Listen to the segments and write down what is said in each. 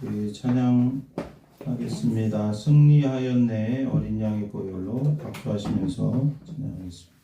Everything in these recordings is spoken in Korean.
우리 찬양하겠습니다. 승리하였네 어린 양의 보혈로 박수하시면서 찬양하겠습니다.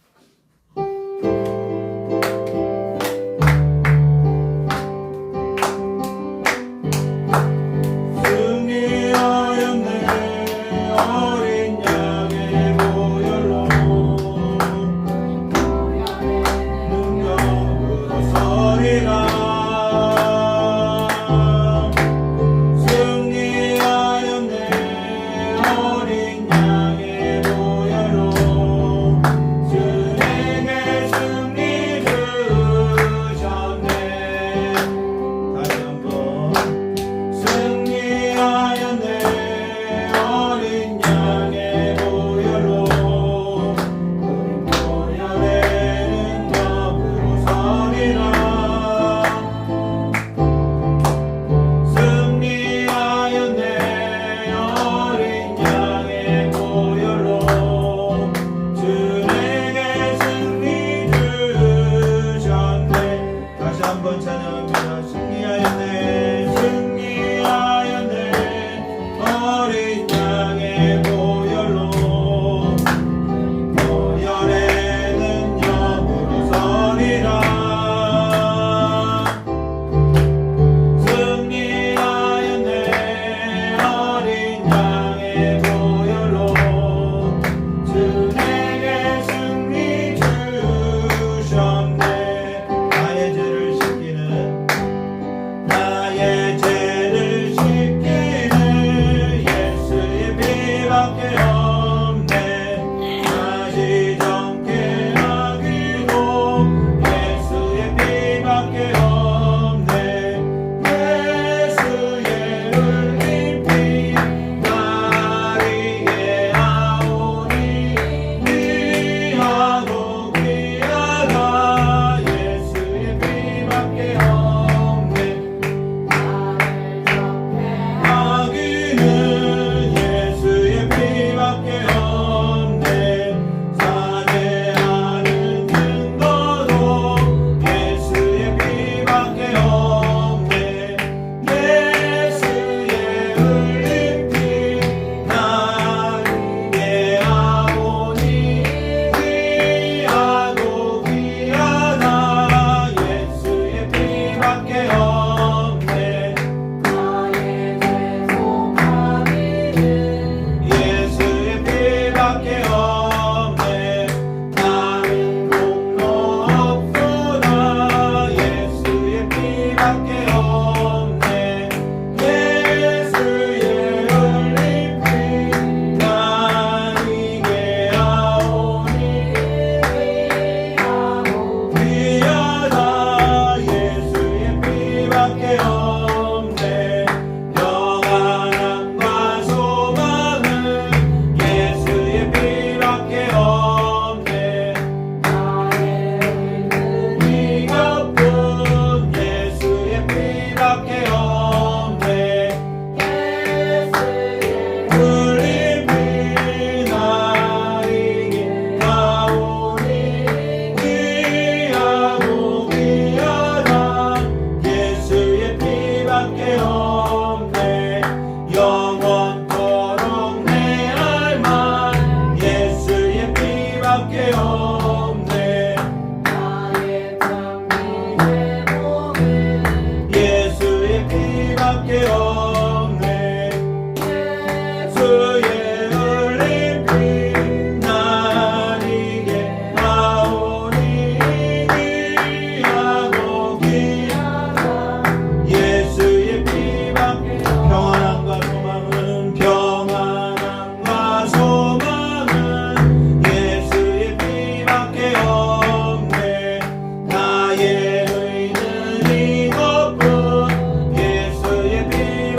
나의 의는 이것뿐 예수의 피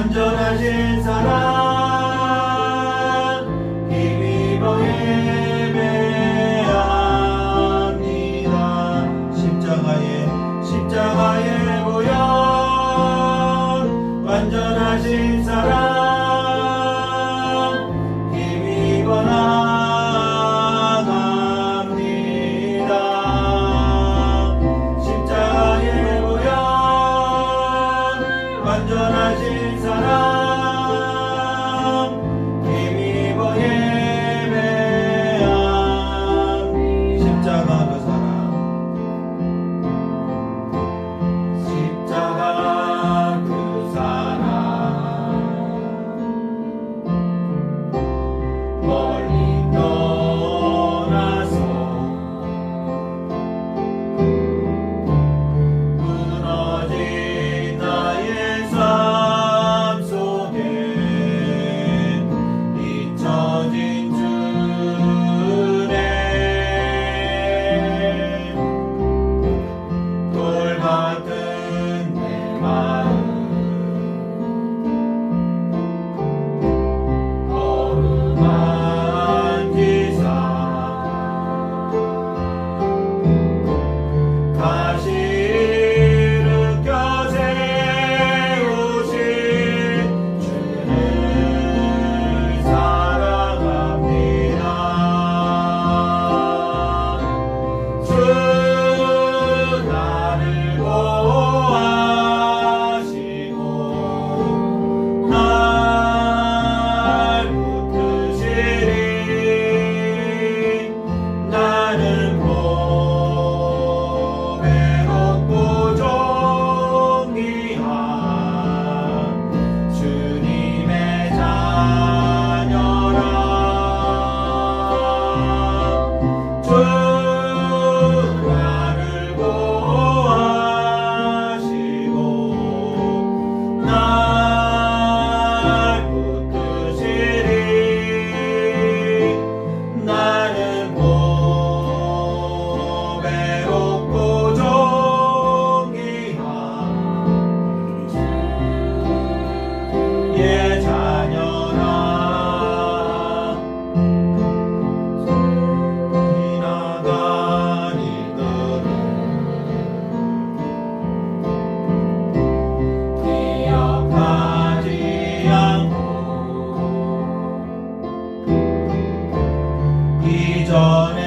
완전하신 사랑 힘입어 예배합니다. 십자가의 보혈 완전하신 사랑 힘입어 나갑니다. 십자가의 보혈 완전하신 사랑 힘입어 예배함. 십자가 그 사랑 십자가 그 사랑 멀리 떠나서 무너진 나의 삶 속에 잊혀진 주네 돌 같은 내 마음 어루만지사 다시 일으켜 세우신 주를 사랑합니다. 주 나를 보호하시고 날 붙드시리. 나는 보배롭고 존귀한 주님의 자녀라. 주 나를 보호하시고 날 붙드시리. 나는 보배롭고 존귀한 주의 자녀라. 지나간 일들을 기억하지 않고 이전에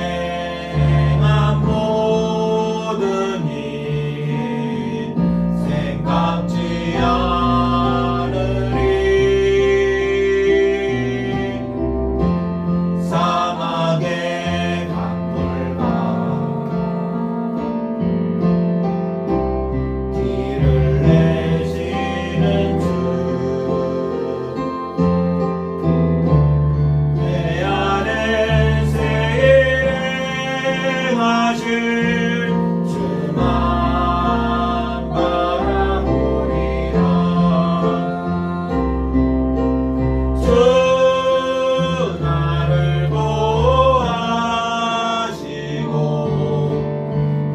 행한 모든 일 생각지 않으리. 사막의 강물과 길을 내시는 주 내 안에 세일하실 주만 바라보리라. 주 나를 보호하시고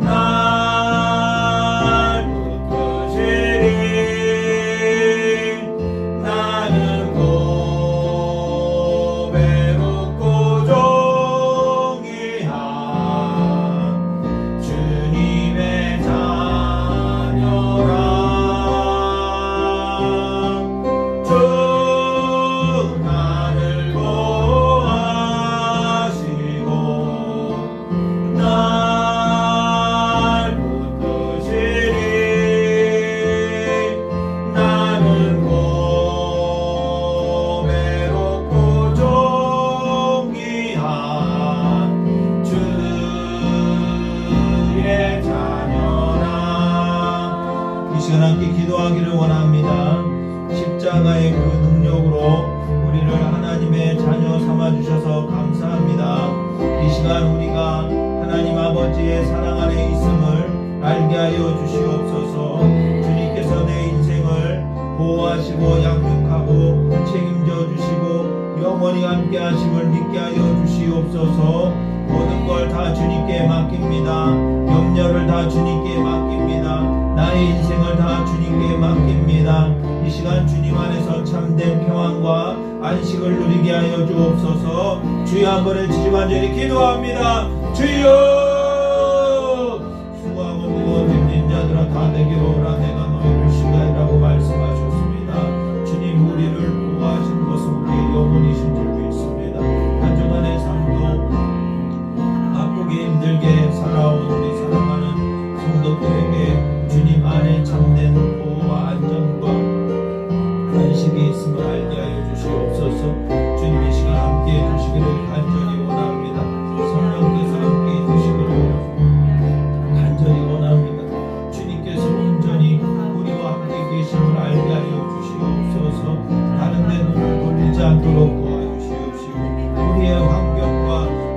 날 붙드시리. 나는 보배롭고 존귀한 주님의 자녀라. 주 나를 보호하시고 날 붙드시리. 나는 보배롭고 존귀한 주의 자녀라. 이 시간 함께 기도하기를 원합니다. 십자가의 그 능력으로 우리를 하나님의 자녀 삼아주셔서 감사합니다. 이 시간 우리가 하나님 아버지의 사랑 안에 있음을 알게 하여 주시옵소서. 주님께서 내 인생을 보호하시고 양육하고 책임져 주시고 영원히 함께 하심을 믿게 하여 주시옵소서. 모든 걸 다 주님께 맡깁니다. 염려를 다 주님께 맡깁니다. 나의 인생을 다 주님께 맡깁니다. 이 시간 주님 안에서 안식을 누리게 하여 주옵소서. 주여 한 번에 지지만절히 기도합니다. 주여 수고하고 무거운 짐진 자들아 다 내게로 오라. 내가 너희를 쉬게 하리라고 말씀하셨습니다. 주님 우리를 보호하신 것은 우리의 영혼이신 줄 믿습니다. 한 주간의 삶도 바쁘게 힘들게 살아온 우리 사랑하는 성도들에게 주님 안에 참된 보호와 안전과 안식이 있음을 알게 하여 주시옵소서. 주님 이 시간 함께해 주시기를 간절히 원합니다. 성령께서 함께해 주시기를 간절히 원합니다. 주님께서 온전히 우리와 함께 계심을 알게 하여 주시옵소서. 다른 데 눈을 돌리지 않도록 도와주시옵시고 우리의 환경과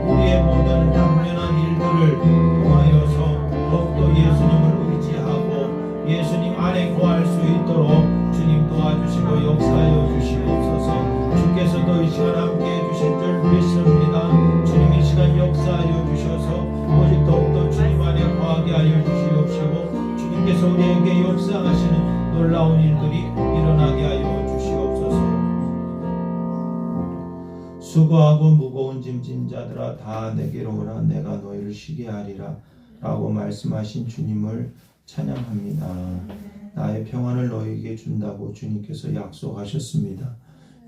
우리의 모든 당면한 일들을 통하여서 더욱더 예수님을 의지하고 예수님 안에 거할 수 있도록 주님 도와주시고 역사하여 주시옵소서. 주께서도 이 시간 함께해 주실 줄 믿습니다. 주님 이 시간 역사하여 주셔서 오직 더욱더 주님 안에 거하게 하여 주시옵시고 주님께서 우리에게 역사하시는 놀라운 일들이 일어나게 하여 주시옵소서. 수고하고 무거운 짐진 자들아 다 내게로 오라. 내가 너희를 쉬게 하리라 라고 말씀하신 주님을 찬양합니다. 나의 평안을 너희에게 준다고 주님께서 약속하셨습니다.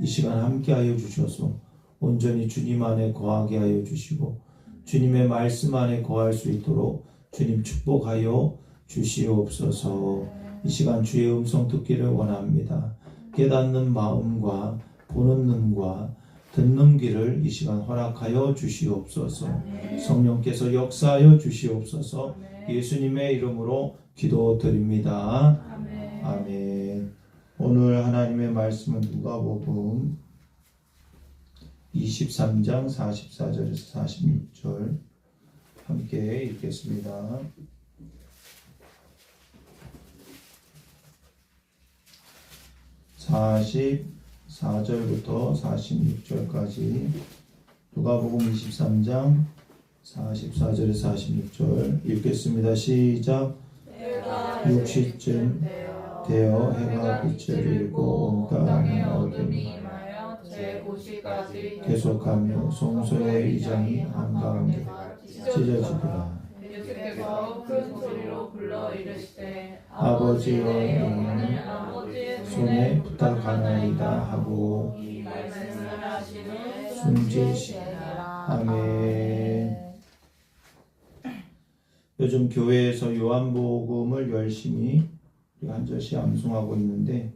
이 시간 함께하여 주셔서 온전히 주님 안에 거하게 하여 주시고 주님의 말씀 안에 거할 수 있도록 주님 축복하여 주시옵소서. 이 시간 주의 음성 듣기를 원합니다. 깨닫는 마음과 보는 눈과 듣는 귀를 이 시간 허락하여 주시옵소서. 성령께서 역사하여 주시옵소서. 예수님의 이름으로 기도드립니다. 아멘. 오늘 하나님의 말씀은 누가복음 23장 44절에서 46절 함께 읽겠습니다. (44절부터 46절까지) 누가복음 23장 44절에서 46절 읽겠습니다. 시작. 6시쯤 되어 해가 빛을 잃고 온 땅에 어둠이 계속하며 성소의 이장이 한가운데 찢어지더라. 예수께서 큰 소리로 불러 이르시되 아버지여 영혼을 손에 부탁하나이다 하고 이 말씀을 하시는 숨지시니라. 아멘. 요즘 교회에서 요한복음을 열심히 한 절씩 암송하고 있는데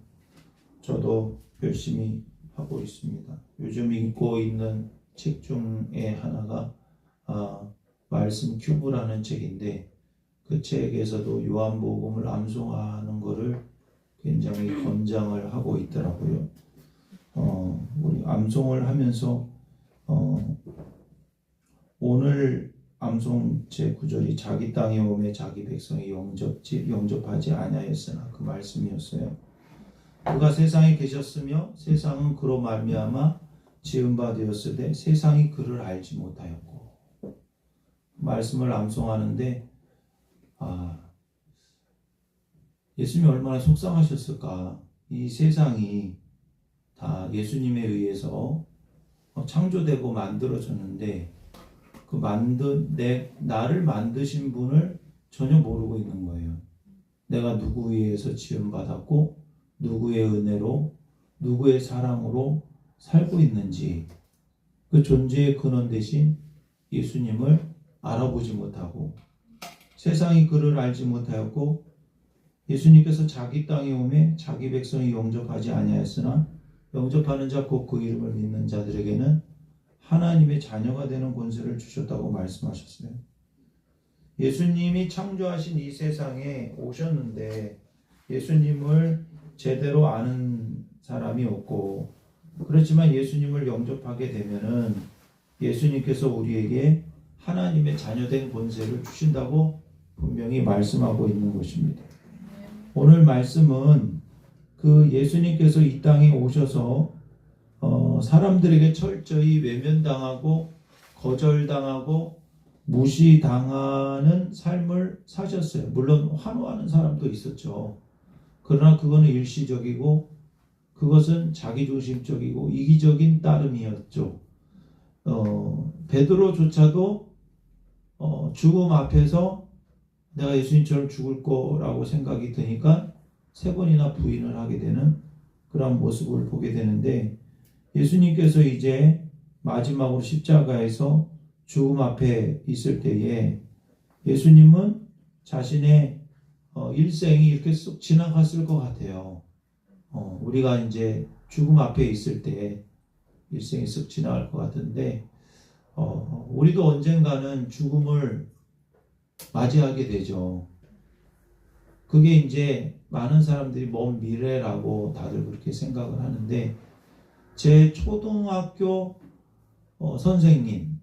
저도 열심히 하고 있습니다. 요즘 읽고 있는 책 중에 하나가 말씀 큐브라는 책인데 그 책에서도 요한복음을 암송하는 것을 굉장히 권장을 하고 있더라고요. 우리 암송을 하면서 오늘 암송 제 9절이 자기 땅에 오매 자기 백성이 영접하지 아니하였으나 그 말씀이었어요. 그가 세상에 계셨으며 세상은 그로 말미암아 지은 바 되었으되 세상이 그를 알지 못하였고 말씀을 암송하는데 예수님이 얼마나 속상하셨을까. 이 세상이 다 예수님에 의해서 창조되고 만들어졌는데 그 나를 만드신 분을 전혀 모르고 있는 거예요. 내가 누구에 의해서 지음받았고 누구의 은혜로 누구의 사랑으로 살고 있는지 그 존재의 근원 대신 예수님을 알아보지 못하고 세상이 그를 알지 못하였고 예수님께서 자기 땅에 오매 자기 백성이 영접하지 아니하였으나 영접하는 자 곧 그 이름을 믿는 자들에게는 하나님의 자녀가 되는 권세를 주셨다고 말씀하셨어요. 예수님이 창조하신 이 세상에 오셨는데 예수님을 제대로 아는 사람이 없고 그렇지만 예수님을 영접하게 되면은 예수님께서 우리에게 하나님의 자녀된 권세를 주신다고 분명히 말씀하고 있는 것입니다. 오늘 말씀은 그 예수님께서 이 땅에 오셔서 사람들에게 철저히 외면당하고 거절당하고 무시당하는 삶을 사셨어요. 물론 환호하는 사람도 있었죠. 그러나 그거는 일시적이고 그것은 자기중심적이고 이기적인 따름이었죠. 베드로조차도 죽음 앞에서 내가 예수님처럼 죽을 거라고 생각이 드니까 3번이나 부인을 하게 되는 그런 모습을 보게 되는데, 예수님께서 이제 마지막으로 십자가에서 죽음 앞에 있을 때에 예수님은 자신의 일생이 이렇게 쑥 지나갔을 것 같아요. 우리가 이제 죽음 앞에 있을 때 일생이 쑥 지나갈 것 같은데, 우리도 언젠가는 죽음을 맞이하게 되죠. 그게 이제 많은 사람들이 먼 미래라고 다들 그렇게 생각을 하는데, 제 초등학교 선생님,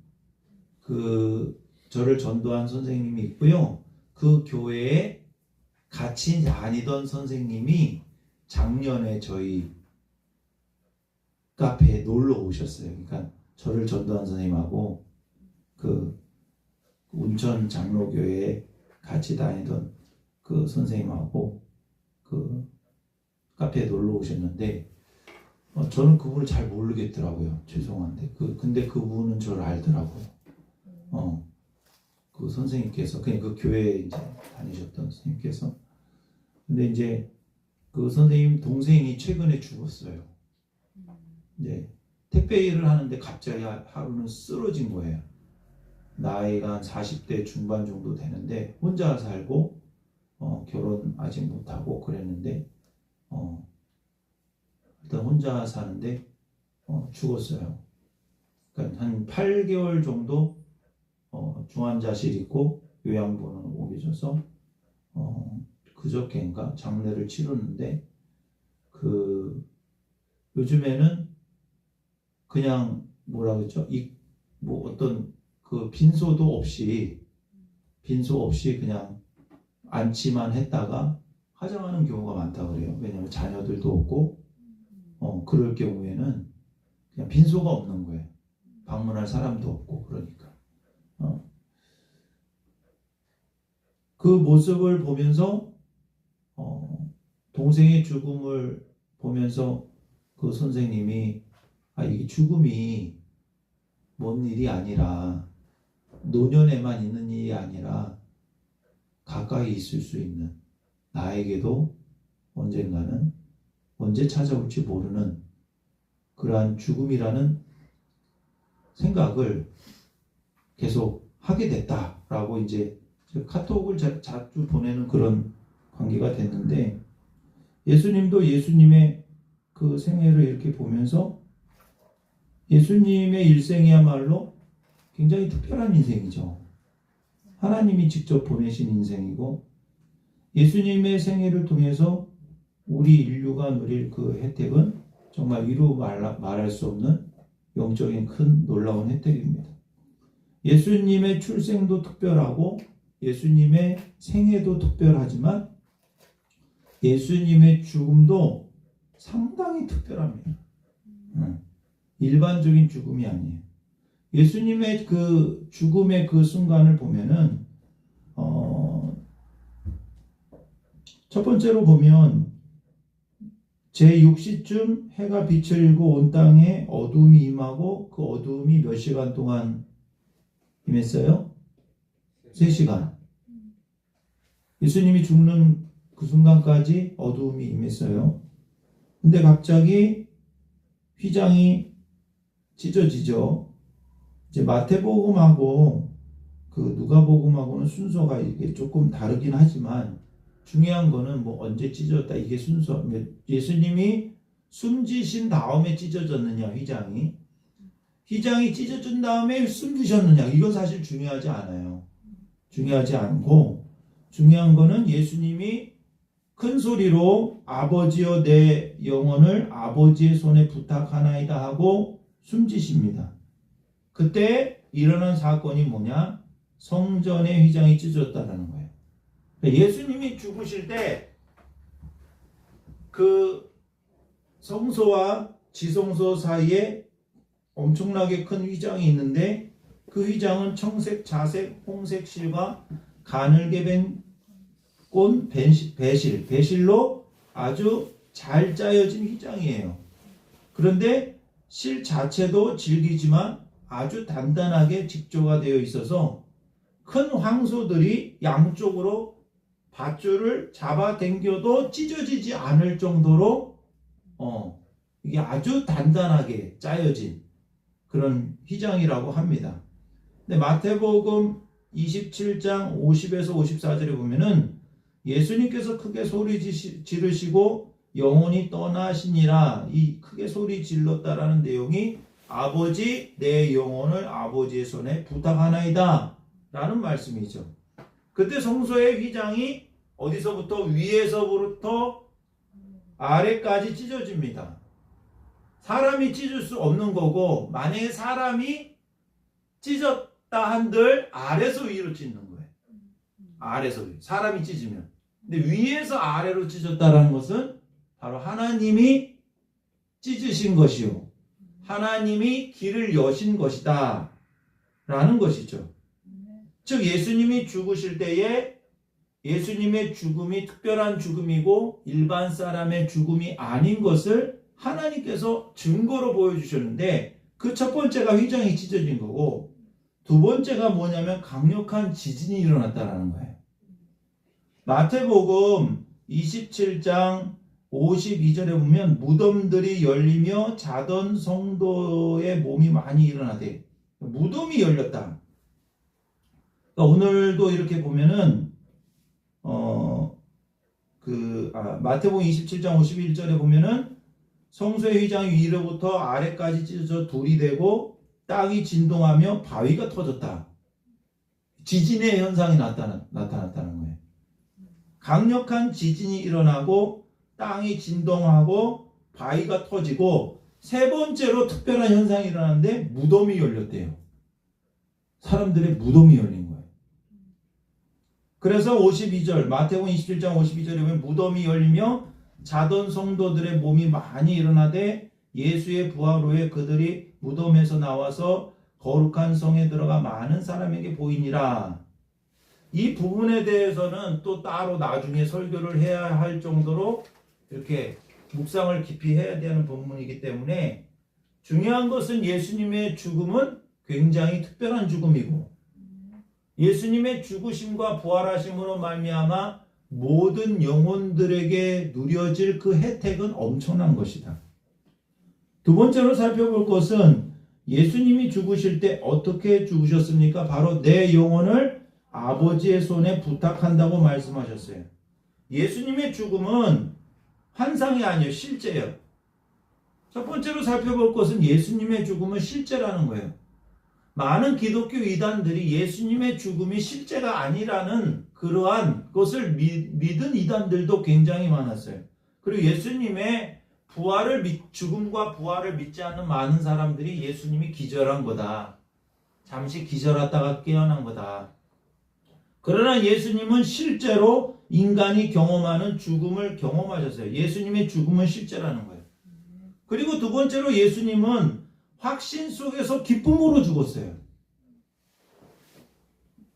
저를 전도한 선생님이 있고요. 그 교회에 같이 다니던 선생님이 작년에 저희 카페에 놀러 오셨어요. 그러니까 저를 전도한 선생님하고 그 운천 장로교회에 같이 다니던 그 선생님하고 그 카페에 놀러 오셨는데, 저는 그분을 잘 모르겠더라고요. 죄송한데. 근데 그분은 저를 알더라고요. 그 선생님께서, 그냥 그 교회에 이제 다니셨던 선생님께서. 근데 이제 그 선생님 동생이 최근에 죽었어요. 이제 택배 일을 하는데 갑자기 하루는 쓰러진 거예요. 나이가 한 40대 중반 정도 되는데 혼자 살고 결혼 아직 못하고 그랬는데 일단 혼자 사는데 죽었어요. 그러니까 한 8개월 정도 중환자실 있고 요양본으로 옮겨져서 그저께인가 장례를 치렀는데, 요즘에는 그냥 뭐라 그랬죠? 뭐 어떤 그 빈소도 없이 그냥 안치만 했다가 화장하는 경우가 많다 그래요. 왜냐하면 자녀들도 없고 그럴 경우에는 그냥 빈소가 없는 거예요. 방문할 사람도 없고. 그러니까 그 모습을 보면서 동생의 죽음을 보면서 그 선생님이 이게 죽음이 먼 일이 아니라 노년에만 있는 일이 아니라 가까이 있을 수 있는, 나에게도 언젠가는 언제 찾아올지 모르는 그러한 죽음이라는 생각을 계속 하게 됐다라고 이제 카톡을 자주 보내는 그런 관계가 됐는데, 예수님도 예수님의 그 생애를 이렇게 보면서 예수님의 일생이야말로 굉장히 특별한 인생이죠. 하나님이 직접 보내신 인생이고, 예수님의 생애를 통해서 우리 인류가 누릴 그 혜택은 정말 이루 말할 수 없는 영적인 큰 놀라운 혜택입니다. 예수님의 출생도 특별하고 예수님의 생애도 특별하지만 예수님의 죽음도 상당히 특별합니다. 일반적인 죽음이 아니에요. 예수님의 그 죽음의 그 순간을 보면은 첫 번째로 보면 제6시쯤 해가 빛을 잃고 온 땅에 어두움이 임하고, 그 어두움이 몇 시간 동안 임했어요? 3시간. 예수님이 죽는 그 순간까지 어두움이 임했어요. 근데 갑자기 휘장이 찢어지죠. 이제 마태복음하고 그 누가복음하고는 순서가 이게 조금 다르긴 하지만 중요한 거는 뭐 언제 찢어졌다 이게 순서. 예수님이 숨지신 다음에 찢어졌느냐, 휘장이 찢어진 다음에 숨지셨느냐, 이건 사실 중요하지 않아요. 중요하지 않고, 중요한 거는 예수님이 큰 소리로 아버지여 내 영혼을 아버지의 손에 부탁하나이다 하고 숨지십니다. 그때 일어난 사건이 뭐냐? 성전의 휘장이 찢어졌다는 거예요. 예수님이 죽으실 때 그 성소와 지성소 사이에 엄청나게 큰 휘장이 있는데, 그 휘장은 청색, 자색, 홍색 실과 가늘게 벤 꽃 배실로 아주 잘 짜여진 휘장이에요. 그런데 실 자체도 질기지만 아주 단단하게 직조가 되어 있어서 큰 황소들이 양쪽으로 밧줄을 잡아당겨도 찢어지지 않을 정도로 이게 아주 단단하게 짜여진 그런 휘장이라고 합니다. 근데 마태복음 27장 50에서 54절에 보면은 예수님께서 크게 소리 지르시고 영혼이 떠나시니라, 이 크게 소리 질렀다라는 내용이 아버지 내 영혼을 아버지의 손에 부탁하나이다 라는 말씀이죠. 그때 성소의 휘장이 어디서부터? 위에서부터 아래까지 찢어집니다. 사람이 찢을 수 없는 거고, 만약에 사람이 찢었다 한들 아래서 위로 찢는 거예요. 아래서 위. 사람이 찢으면. 근데 위에서 아래로 찢었다라는 것은 바로 하나님이 찢으신 것이요, 하나님이 길을 여신 것이다 라는 것이죠. 즉 예수님이 죽으실 때에 예수님의 죽음이 특별한 죽음이고 일반 사람의 죽음이 아닌 것을 하나님께서 증거로 보여주셨는데, 그 첫 번째가 휘장이 찢어진 거고, 두 번째가 뭐냐면 강력한 지진이 일어났다는 거예요. 마태복음 27장 52절에 보면 무덤들이 열리며 자던 성도의 몸이 많이 일어나대. 무덤이 열렸다. 그러니까 오늘도 이렇게 보면은 마태복음 27장 51절에 보면은 성소의 휘장이 위로부터 아래까지 찢어져 둘이 되고 땅이 진동하며 바위가 터졌다. 지진의 현상이 나타났다는 거예요. 강력한 지진이 일어나고 땅이 진동하고 바위가 터지고, 세 번째로 특별한 현상이 일어났는데 무덤이 열렸대요. 사람들의 무덤이 열린 거예요. 그래서 52절, 마태복음 27장 52절에 보면 무덤이 열리며 자던 성도들의 몸이 많이 일어나되 예수의 부활 후에 그들이 무덤에서 나와서 거룩한 성에 들어가 많은 사람에게 보이니라. 이 부분에 대해서는 또 따로 나중에 설교를 해야 할 정도로 이렇게 묵상을 깊이 해야 되는 본문이기 때문에, 중요한 것은 예수님의 죽음은 굉장히 특별한 죽음이고, 예수님의 죽으심과 부활하심으로 말미암아 모든 영혼들에게 누려질 그 혜택은 엄청난 것이다. 두 번째로 살펴볼 것은 예수님이 죽으실 때 어떻게 죽으셨습니까? 바로 내 영혼을 아버지의 손에 부탁한다고 말씀하셨어요. 예수님의 죽음은 환상이 아니에요. 실제예요. 첫 번째로 살펴볼 것은 예수님의 죽음은 실제라는 거예요. 많은 기독교 이단들이 예수님의 죽음이 실제가 아니라는 그러한 것을 믿은 이단들도 굉장히 많았어요. 그리고 예수님의 죽음과 부활을 믿지 않는 많은 사람들이 예수님이 기절한 거다, 잠시 기절하다가 깨어난 거다. 그러나 예수님은 실제로 인간이 경험하는 죽음을 경험하셨어요. 예수님의 죽음은 실제라는 거예요. 그리고 두 번째로 예수님은 확신 속에서 기쁨으로 죽었어요.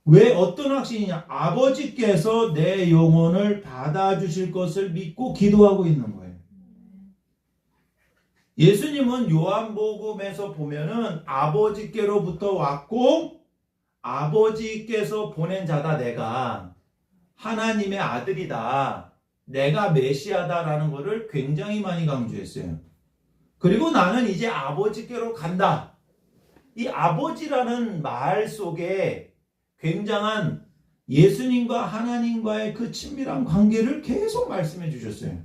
왜? 어떤 확신이냐? 아버지께서 내 영혼을 받아주실 것을 믿고 기도하고 있는 거예요. 예수님은 요한복음에서 보면은 아버지께로부터 왔고 아버지께서 보낸 자다, 내가 하나님의 아들이다, 내가 메시아다라는 것을 굉장히 많이 강조했어요. 그리고 나는 이제 아버지께로 간다. 이 아버지라는 말 속에 굉장한 예수님과 하나님과의 그 친밀한 관계를 계속 말씀해 주셨어요.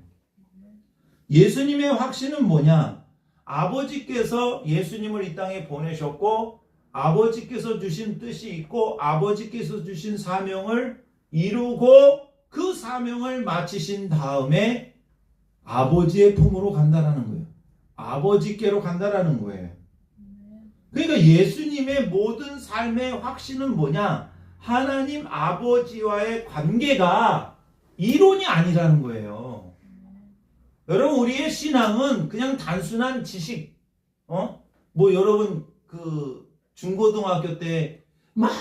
예수님의 확신은 뭐냐? 아버지께서 예수님을 이 땅에 보내셨고 아버지께서 주신 뜻이 있고 아버지께서 주신 사명을 이루고 그 사명을 마치신 다음에 아버지의 품으로 간다라는 거예요. 아버지께로 간다라는 거예요. 그러니까 예수님의 모든 삶의 확신은 뭐냐? 하나님 아버지와의 관계가 이론이 아니라는 거예요. 여러분, 우리의 신앙은 그냥 단순한 지식, 여러분 중고등학교 때 막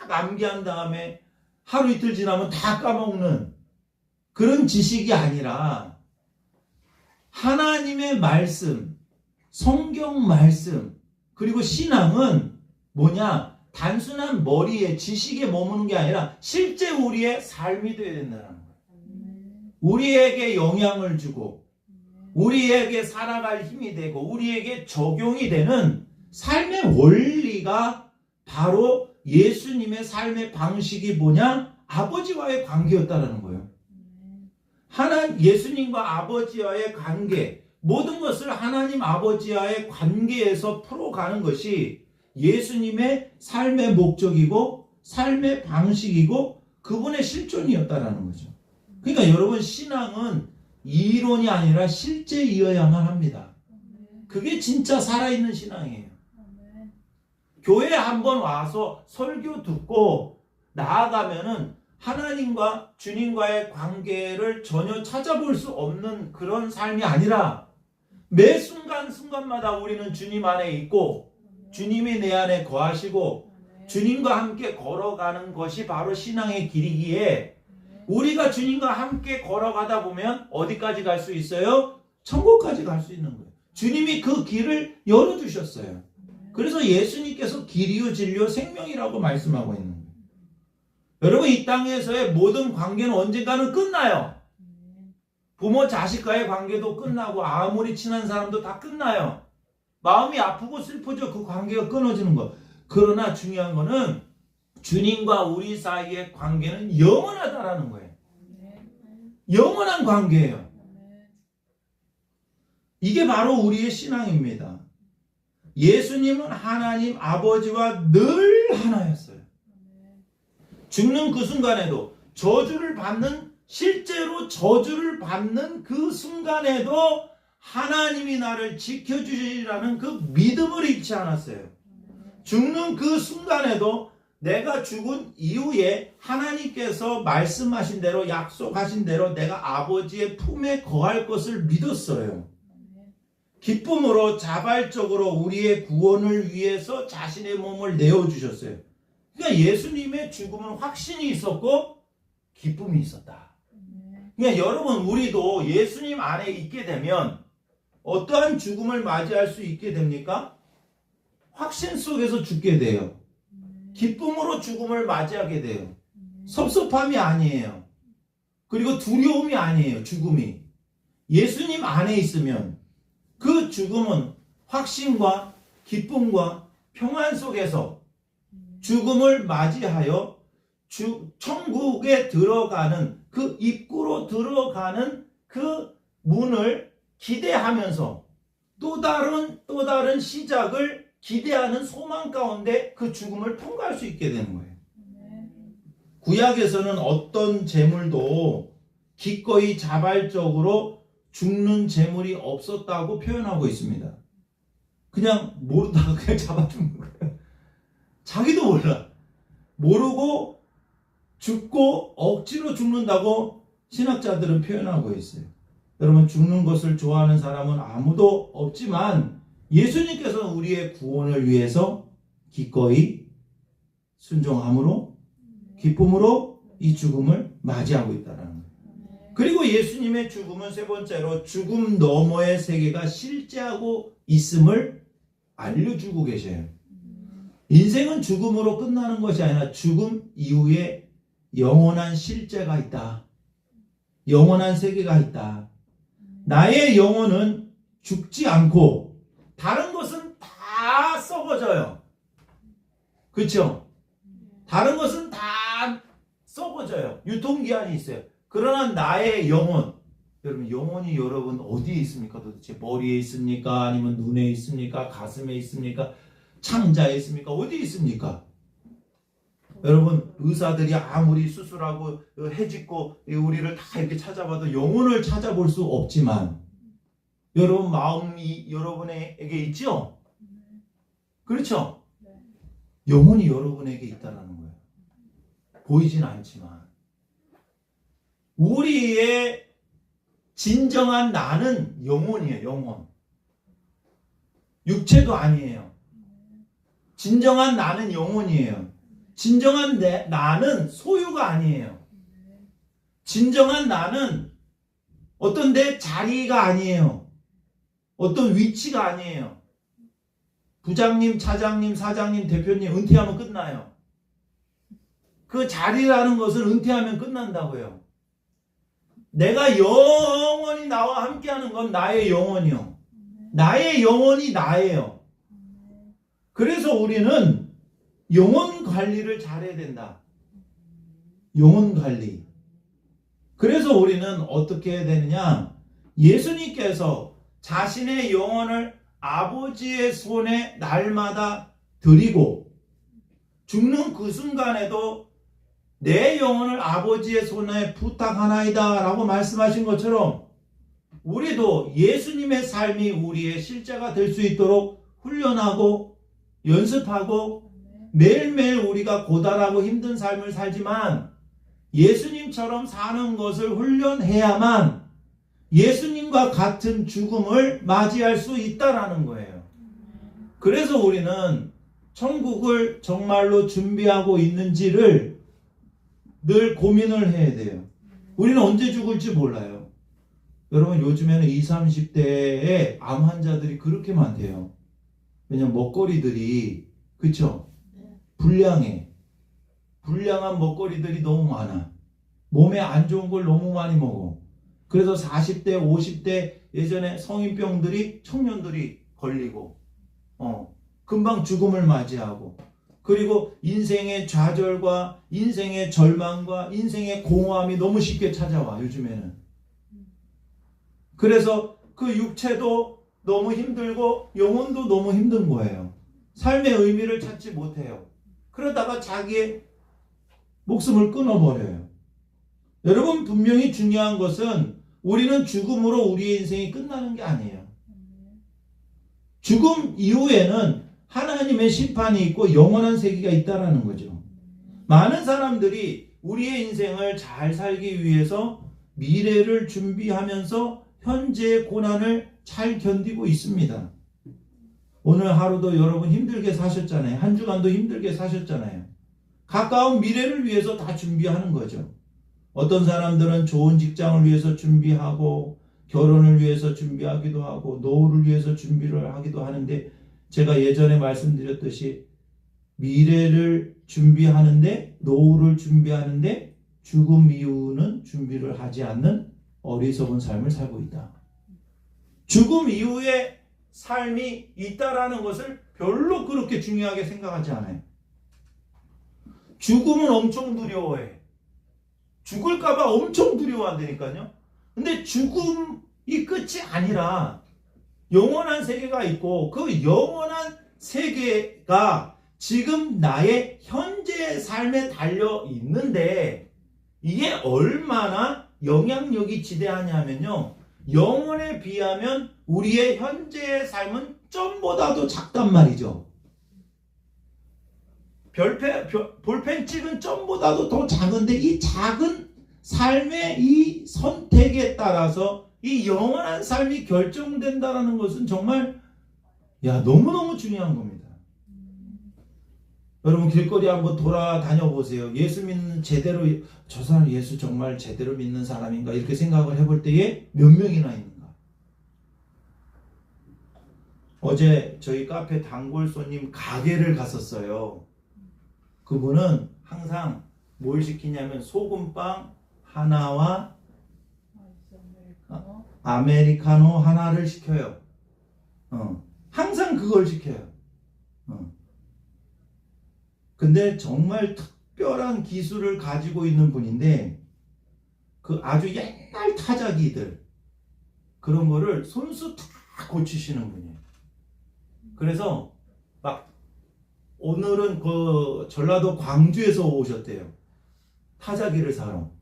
암기한 다음에 하루 이틀 지나면 다 까먹는 그런 지식이 아니라 하나님의 말씀, 성경 말씀, 그리고 신앙은 뭐냐? 단순한 머리에 지식에 머무는 게 아니라 실제 우리의 삶이 되어야 된다는 거예요. 우리에게 영향을 주고 우리에게 살아갈 힘이 되고 우리에게 적용이 되는 삶의 원리가 바로 예수님의 삶의 방식이 뭐냐? 아버지와의 관계였다라는 거예요. 예수님과 아버지와의 관계, 모든 것을 하나님 아버지와의 관계에서 풀어가는 것이 예수님의 삶의 목적이고 삶의 방식이고 그분의 실존이었다라는 거죠. 그러니까 여러분, 신앙은 이론이 아니라 실제이어야만 합니다. 그게 진짜 살아있는 신앙이에요. 교회에 한번 와서 설교 듣고 나아가면은 하나님과 주님과의 관계를 전혀 찾아볼 수 없는 그런 삶이 아니라 매 순간순간마다 우리는 주님 안에 있고 주님이 내 안에 거하시고 주님과 함께 걸어가는 것이 바로 신앙의 길이기에 우리가 주님과 함께 걸어가다 보면 어디까지 갈 수 있어요? 천국까지 갈 수 있는 거예요. 주님이 그 길을 열어주셨어요. 그래서 예수님께서 길이요 진리요 생명이라고 말씀하고 있는 거예요. 여러분, 이 땅에서의 모든 관계는 언젠가는 끝나요. 부모 자식과의 관계도 끝나고 아무리 친한 사람도 다 끝나요. 마음이 아프고 슬프죠. 그 관계가 끊어지는 거. 그러나 중요한 거는 주님과 우리 사이의 관계는 영원하다라는 거예요. 영원한 관계예요. 이게 바로 우리의 신앙입니다. 예수님은 하나님 아버지와 늘 하나였어요. 죽는 그 순간에도 실제로 저주를 받는 그 순간에도 하나님이 나를 지켜주시리라는 그 믿음을 잃지 않았어요. 죽는 그 순간에도 내가 죽은 이후에 하나님께서 말씀하신 대로 약속하신 대로 내가 아버지의 품에 거할 것을 믿었어요. 기쁨으로 자발적으로 우리의 구원을 위해서 자신의 몸을 내어주셨어요. 그러니까 예수님의 죽음은 확신이 있었고 기쁨이 있었다. 그러니까 여러분, 우리도 예수님 안에 있게 되면 어떠한 죽음을 맞이할 수 있게 됩니까? 확신 속에서 죽게 돼요. 기쁨으로 죽음을 맞이하게 돼요. 섭섭함이 아니에요. 그리고 두려움이 아니에요. 죽음이. 예수님 안에 있으면 그 죽음은 확신과 기쁨과 평안 속에서 죽음을 맞이하여 천국에 들어가는 그 입구로 들어가는 그 문을 기대하면서 또 다른 시작을 기대하는 소망 가운데 그 죽음을 통과할 수 있게 되는 거예요. 구약에서는 어떤 재물도 기꺼이 자발적으로 죽는 재물이 없었다고 표현하고 있습니다. 그냥 모르다가 그냥 잡아 죽는 거예요. 자기도 몰라. 모르고 죽고 억지로 죽는다고 신학자들은 표현하고 있어요. 여러분, 죽는 것을 좋아하는 사람은 아무도 없지만 예수님께서는 우리의 구원을 위해서 기꺼이 순종함으로 기쁨으로 이 죽음을 맞이하고 있다는 거예요. 그리고 예수님의 죽음은 세 번째로 죽음 너머의 세계가 실제하고 있음을 알려주고 계셔요. 인생은 죽음으로 끝나는 것이 아니라 죽음 이후에 영원한 실제가 있다. 영원한 세계가 있다. 나의 영혼은 죽지 않고 다른 것은 다 썩어져요. 그렇죠? 다른 것은 다 썩어져요. 유통기한이 있어요. 그러나 나의 영혼, 여러분, 영혼이 여러분 어디에 있습니까? 도대체 머리에 있습니까? 아니면 눈에 있습니까? 가슴에 있습니까? 창자에 있습니까? 어디에 있습니까? 여러분, 의사들이 아무리 수술하고 해짓고 우리를 다 이렇게 찾아봐도 영혼을 찾아볼 수 없지만 여러분 마음이 여러분에게 있죠? 그렇죠? 영혼이 여러분에게 있다는 거예요. 보이진 않지만 우리의 진정한 나는 영혼이에요. 영혼. 육체도 아니에요. 진정한 나는 영혼이에요. 진정한 나는 소유가 아니에요. 진정한 나는 어떤 내 자리가 아니에요. 어떤 위치가 아니에요. 부장님, 차장님, 사장님, 대표님 은퇴하면 끝나요. 그 자리라는 것을 은퇴하면 끝난다고요. 내가 영원히 나와 함께하는 건 나의 영혼이요. 나의 영혼이 나예요. 그래서 우리는 영혼 관리를 잘해야 된다. 영혼 관리. 그래서 우리는 어떻게 해야 되느냐? 예수님께서 자신의 영혼을 아버지의 손에 날마다 드리고 죽는 그 순간에도 내 영혼을 아버지의 손에 부탁하나이다 라고 말씀하신 것처럼 우리도 예수님의 삶이 우리의 실제가 될 수 있도록 훈련하고 연습하고 매일매일 우리가 고단하고 힘든 삶을 살지만 예수님처럼 사는 것을 훈련해야만 예수님과 같은 죽음을 맞이할 수 있다라는 거예요. 그래서 우리는 천국을 정말로 준비하고 있는지를 늘 고민을 해야 돼요. 우리는 언제 죽을지 몰라요. 여러분 요즘에는 20, 30대에 암 환자들이 그렇게 많대요. 왜냐면 먹거리들이 그쵸? 불량해. 불량한 먹거리들이 너무 많아. 몸에 안 좋은 걸 너무 많이 먹어. 그래서 40대, 50대 예전에 성인병들이 청년들이 걸리고 금방 죽음을 맞이하고 그리고 인생의 좌절과 인생의 절망과 인생의 공허함이 너무 쉽게 찾아와 요즘에는. 그래서 그 육체도 너무 힘들고 영혼도 너무 힘든 거예요. 삶의 의미를 찾지 못해요. 그러다가 자기의 목숨을 끊어버려요. 여러분 분명히 중요한 것은 우리는 죽음으로 우리의 인생이 끝나는 게 아니에요. 죽음 이후에는 하나님의 심판이 있고 영원한 세계가 있다라는 거죠. 많은 사람들이 우리의 인생을 잘 살기 위해서 미래를 준비하면서 현재의 고난을 잘 견디고 있습니다. 오늘 하루도 여러분 힘들게 사셨잖아요. 한 주간도 힘들게 사셨잖아요. 가까운 미래를 위해서 다 준비하는 거죠. 어떤 사람들은 좋은 직장을 위해서 준비하고 결혼을 위해서 준비하기도 하고 노후를 위해서 준비를 하기도 하는데 제가 예전에 말씀드렸듯이 미래를 준비하는데 노후를 준비하는데 죽음 이후는 준비를 하지 않는 어리석은 삶을 살고 있다. 죽음 이후에 삶이 있다라는 것을 별로 그렇게 중요하게 생각하지 않아요. 죽음은 엄청 두려워해. 죽을까봐 엄청 두려워한다니까요. 근데 죽음이 끝이 아니라 영원한 세계가 있고 그 영원한 세계가 지금 나의 현재의 삶에 달려 있는데 이게 얼마나 영향력이 지대하냐면요. 영원에 비하면 우리의 현재의 삶은 점보다도 작단 말이죠. 볼펜 찍은 점보다도 더 작은데 이 작은 삶의 이 선택에 따라서 이 영원한 삶이 결정된다는 것은 정말 너무너무 중요한 겁니다. 여러분 길거리 한번 돌아다녀 보세요. 예수 믿는 제대로 저 사람 예수 정말 제대로 믿는 사람인가 이렇게 생각을 해볼 때에 몇 명이나 있는가. 어제 저희 카페 단골 손님 가게를 갔었어요. 그분은 항상 뭘 시키냐면 소금빵 하나와 아메리카노 하나를 시켜요. 항상 그걸 시켜요. 근데 정말 특별한 기술을 가지고 있는 분인데 그 아주 옛날 타자기들 그런 거를 손수 다 고치시는 분이에요. 그래서 막 오늘은 그 전라도 광주에서 오셨대요. 타자기를 사러.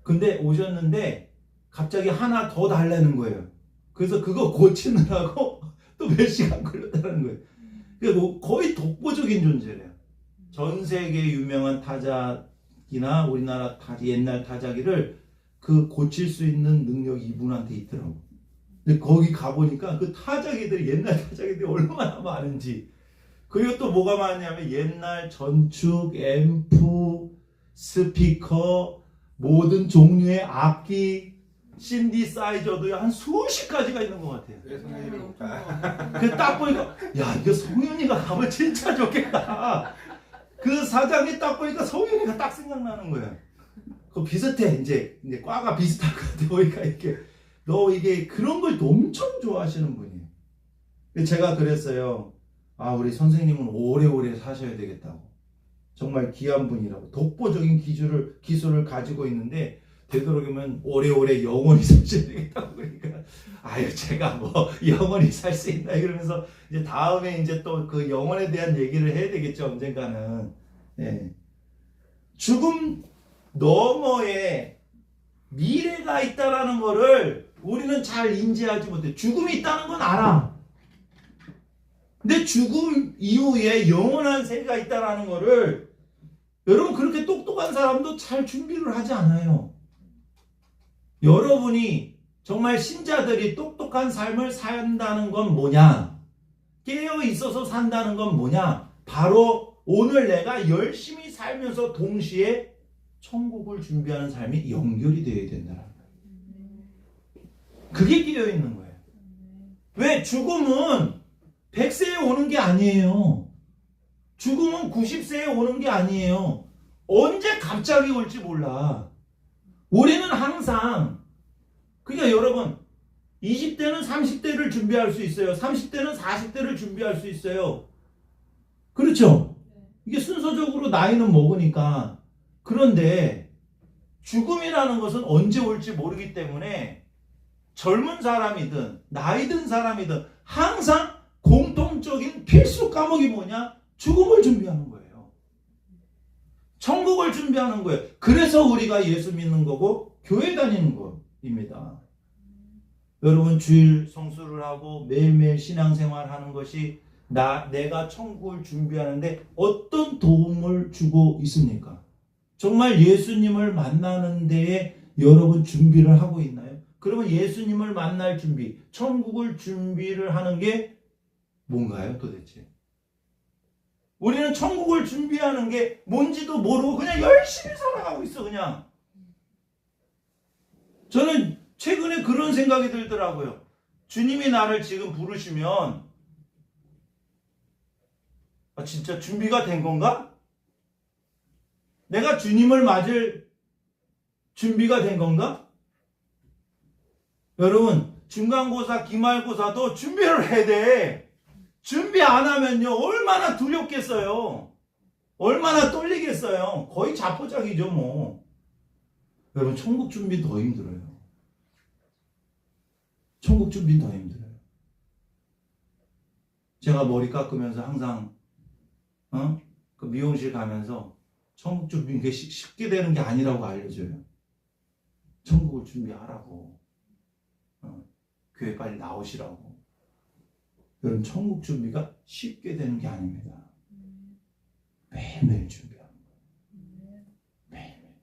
근데 오셨는데 갑자기 하나 더 달라는 거예요. 그래서 그거 고치느라고 또 몇 시간 걸렸다는 거예요. 그러니까 거의 독보적인 존재래요. 전 세계 유명한 타자기나 우리나라 옛날 타자기를 그 고칠 수 있는 능력이 이분한테 있더라고. 근데 거기 가보니까 그 타자기들이 옛날 타자기들이 얼마나 많은지 그리고 또 뭐가 많냐면 옛날 전축, 앰프, 스피커, 모든 종류의 악기 신디사이저도 한 수십 가지가 있는 것 같아요. 왜 성현이를 볼까? 그 딱 보니까 야 이거 성현이가 가면 진짜 좋겠다. 그 사장이 딱 보니까 성현이가 딱 생각나는 거예요. 그 비슷해 이제 과가 비슷할 것 같아 보니까 이렇게 너 이게 그런 걸 엄청 좋아하시는 분이에요. 제가 그랬어요. 아 우리 선생님은 오래오래 사셔야 되겠다고. 정말 귀한 분이라고 독보적인 기술을 가지고 있는데 되도록이면 오래오래 영원히 사셔야 되겠다고 그러니까 아유 제가 뭐 영원히 살 수 있나 이러면서 이제 다음에 이제 또 그 영혼에 대한 얘기를 해야 되겠죠 언젠가는. 네. 죽음 너머에 미래가 있다라는 거를 우리는 잘 인지하지 못해. 죽음이 있다는 건 알아. 근데 죽음 이후에 영원한 세계가 있다라는 거를 여러분 그렇게 똑똑한 사람도 잘 준비를 하지 않아요. 여러분이 정말 신자들이 똑똑한 삶을 산다는 건 뭐냐? 깨어 있어서 산다는 건 뭐냐? 바로 오늘 내가 열심히 살면서 동시에 천국을 준비하는 삶이 연결이 되어야 된다는 거예요. 그게 끼어 있는 거예요. 왜? 죽음은 100세에 오는 게 아니에요. 죽음은 90세에 오는 게 아니에요. 언제 갑자기 올지 몰라. 우리는 항상 그러니까 여러분 20대는 30대를 준비할 수 있어요. 30대는 40대를 준비할 수 있어요. 그렇죠? 이게 순서적으로 나이는 먹으니까. 그런데 죽음이라는 것은 언제 올지 모르기 때문에 젊은 사람이든 나이 든 사람이든 항상 공통적인 필수 과목이 뭐냐? 죽음을 준비하는 거예요. 천국을 준비하는 거예요. 그래서 우리가 예수 믿는 거고 교회 다니는 겁니다. 여러분 주일 성수를 하고 매일매일 신앙생활 하는 것이 내가 천국을 준비하는데 어떤 도움을 주고 있습니까? 정말 예수님을 만나는 데에 여러분 준비를 하고 있나요? 그러면 예수님을 만날 준비, 천국을 준비를 하는 게 뭔가요 도대체? 우리는 천국을 준비하는 게 뭔지도 모르고 그냥 열심히 살아가고 있어 그냥. 저는 최근에 그런 생각이 들더라고요. 주님이 나를 지금 부르시면 진짜 준비가 된 건가? 내가 주님을 맞을 준비가 된 건가? 여러분 중간고사, 기말고사도 준비를 해야 돼. 준비 안 하면요 얼마나 두렵겠어요. 얼마나 떨리겠어요. 거의 자포자기죠 뭐. 여러분 천국 준비 더 힘들어요. 천국 준비 더 힘들어요. 제가 머리 깎으면서 항상 그 미용실 가면서 천국 준비 게 쉽게 되는 게 아니라고 알려줘요. 천국을 준비하라고. 교회 빨리 나오시라고. 여러분 천국 준비가 쉽게 되는 게 아닙니다. 매일매일 준비하는 거예요. 매일매일.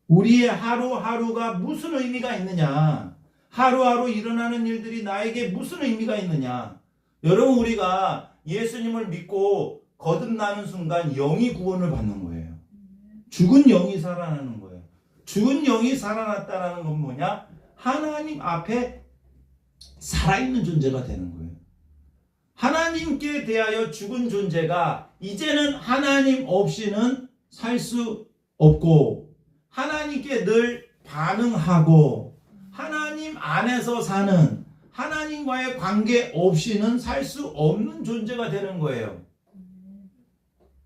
우리의 하루하루가 무슨 의미가 있느냐? 하루하루 일어나는 일들이 나에게 무슨 의미가 있느냐? 여러분 우리가 예수님을 믿고 거듭나는 순간 영이 구원을 받는 거예요. 죽은 영이 살아나는 거예요. 죽은 영이 살아났다는 건 뭐냐? 하나님 앞에 살아있는 존재가 되는 거예요. 하나님께 대하여 죽은 존재가 이제는 하나님 없이는 살 수 없고 하나님께 늘 반응하고 하나님 안에서 사는 하나님과의 관계 없이는 살 수 없는 존재가 되는 거예요.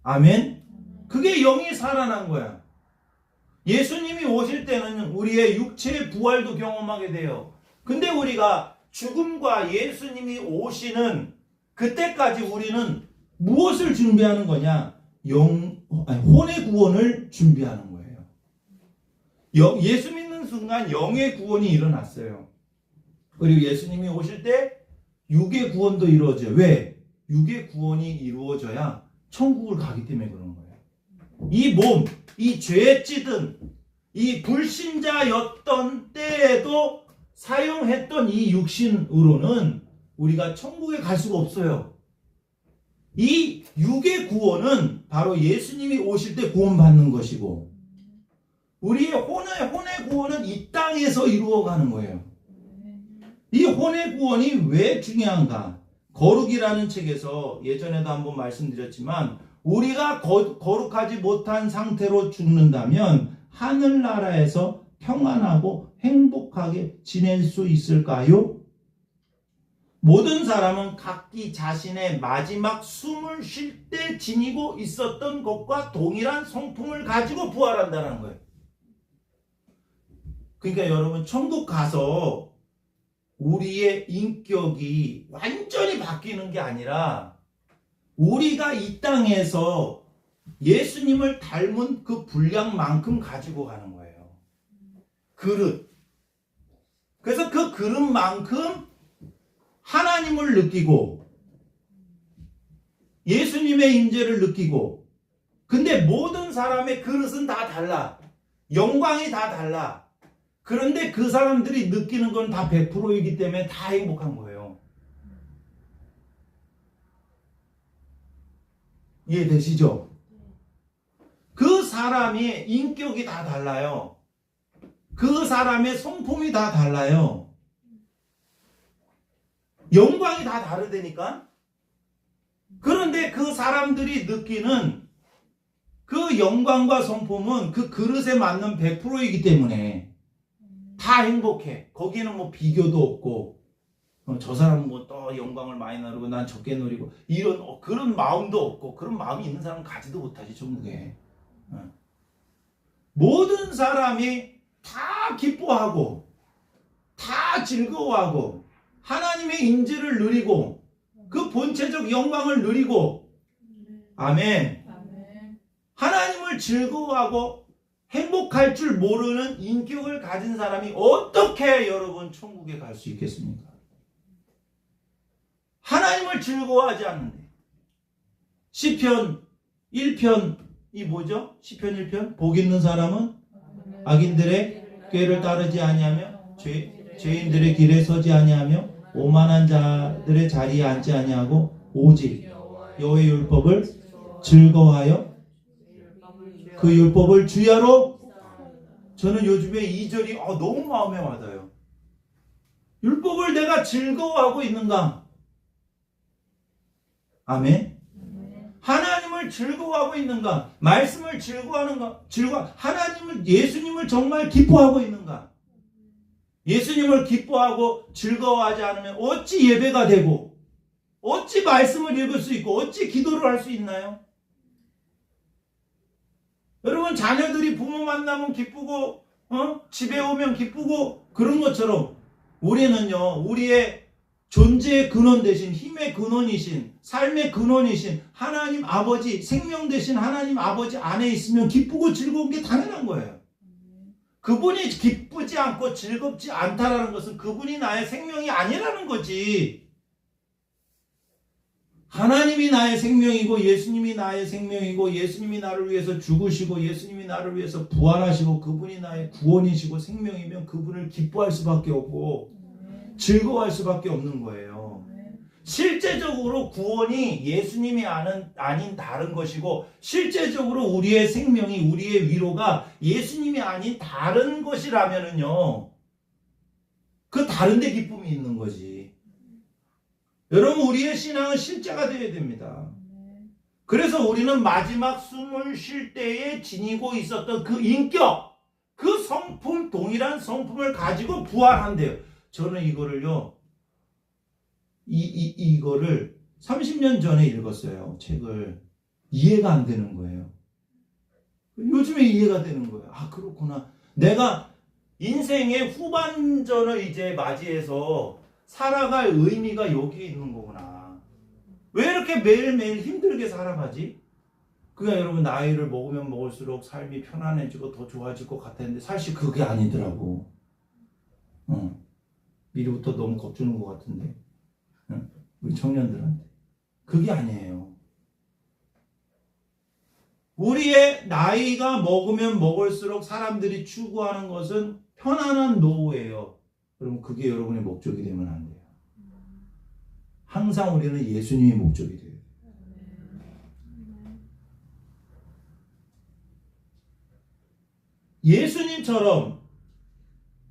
아멘? 그게 영이 살아난 거야. 예수님이 오실 때는 우리의 육체의 부활도 경험하게 돼요. 근데 우리가 죽음과 예수님이 오시는 그때까지 우리는 무엇을 준비하는 거냐? 혼의 구원을 준비하는 거예요. 예수 믿는 순간 영의 구원이 일어났어요. 그리고 예수님이 오실 때 육의 구원도 이루어져요. 왜? 육의 구원이 이루어져야 천국을 가기 때문에 그런 거예요. 이 몸, 이 죄에 찌든 이 불신자였던 때에도 사용했던 이 육신으로는 우리가 천국에 갈 수가 없어요. 이 육의 구원은 바로 예수님이 오실 때 구원받는 것이고 우리의 혼의 구원은 이 땅에서 이루어가는 거예요. 이 혼의 구원이 왜 중요한가? 거룩이라는 책에서 예전에도 한번 말씀드렸지만 우리가 거룩하지 못한 상태로 죽는다면 하늘나라에서 평안하고 행복하게 지낼 수 있을까요? 모든 사람은 각기 자신의 마지막 숨을 쉴 때 지니고 있었던 것과 동일한 성품을 가지고 부활한다는 거예요. 그러니까 여러분 천국 가서 우리의 인격이 완전히 바뀌는 게 아니라 우리가 이 땅에서 예수님을 닮은 그 분량만큼 가지고 가는 거예요. 그릇. 그래서 그 그릇만큼 하나님을 느끼고 예수님의 임재를 느끼고, 근데 모든 사람의 그릇은 다 달라. 영광이 다 달라. 그런데 그 사람들이 느끼는 건 다 100%이기 때문에 다 행복한 거예요. 이해되시죠? 그 사람의 인격이 다 달라요. 그 사람의 성품이 다 달라요. 영광이 다 다르다니까? 그런데 그 사람들이 느끼는 그 영광과 성품은 그 그릇에 맞는 100%이기 때문에 다 행복해. 거기는 뭐 비교도 없고, 저 사람은 뭐 또 영광을 많이 누리고 난 적게 누리고 이런 그런 마음도 없고, 그런 마음이 있는 사람은 가지도 못하지 천국에. 모든 사람이 다 기뻐하고 다 즐거워하고 하나님의 임재를 누리고 그 본체적 영광을 누리고, 아멘. 하나님을 즐거워하고 행복할 줄 모르는 인격을 가진 사람이 어떻게 여러분 천국에 갈 수 있겠습니까? 하나님을 즐거워하지 않는데. 시편 1편이 뭐죠? 시편 1편. 복 있는 사람은 악인들의 꾀를 따르지 아니하며 죄인들의 길에 서지 아니하며 오만한 자들의 자리에 앉지 아니하고 오직 여호와의 율법을 즐거워하여 그 율법을 주야로. 저는 요즘에 2절이 너무 마음에 와닿아요. 율법을 내가 즐거워하고 있는가? 아멘. 하나님을 즐거워하고 있는가? 말씀을 즐거워하는가? 하나님을, 예수님을 정말 기뻐하고 있는가? 예수님을 기뻐하고 즐거워하지 않으면 어찌 예배가 되고 어찌 말씀을 읽을 수 있고 어찌 기도를 할 수 있나요? 여러분, 자녀들이 부모 만나면 기쁘고 집에 오면 기쁘고 그런 것처럼 우리는요, 우리의 존재의 근원 되신, 힘의 근원이신, 삶의 근원이신 하나님 아버지, 생명 되신 하나님 아버지 안에 있으면 기쁘고 즐거운 게 당연한 거예요. 그분이 기쁘지 않고 즐겁지 않다라는 것은 그분이 나의 생명이 아니라는 거지. 하나님이 나의 생명이고 예수님이 나의 생명이고 예수님이 나를 위해서 죽으시고 예수님이 나를 위해서 부활하시고 그분이 나의 구원이시고 생명이면 그분을 기뻐할 수밖에 없고 즐거워할 수밖에 없는 거예요. 실제적으로 구원이 예수님이 아닌 다른 것이고, 실제적으로 우리의 생명이, 우리의 위로가 예수님이 아닌 다른 것이라면은요, 그 다른 데 기쁨이 있는 거지. 여러분, 우리의 신앙은 실제가 되어야 됩니다. 그래서 우리는 마지막 숨을 쉴 때에 지니고 있었던 그 인격, 그 성품, 동일한 성품을 가지고 부활한대요. 저는 이거를요, 이거를 30년 전에 읽었어요. 책을. 이해가 안 되는 거예요. 요즘에 이해가 되는 거예요. 아, 그렇구나. 내가 인생의 후반전을 이제 맞이해서 살아갈 의미가 여기에 있는 거구나. 왜 이렇게 매일매일 힘들게 살아가지? 그러니까 여러분, 나이를 먹으면 먹을수록 삶이 편안해지고 더 좋아질 것 같았는데 사실 그게 아니더라고. 미리부터 너무 겁주는 것 같은데. 우리 청년들한테. 그게 아니에요. 우리의 나이가 먹으면 먹을수록 사람들이 추구하는 것은 편안한 노후예요. 그럼 그게 여러분의 목적이 되면 안 돼요. 항상 우리는 예수님이 목적이 돼요. 예수님처럼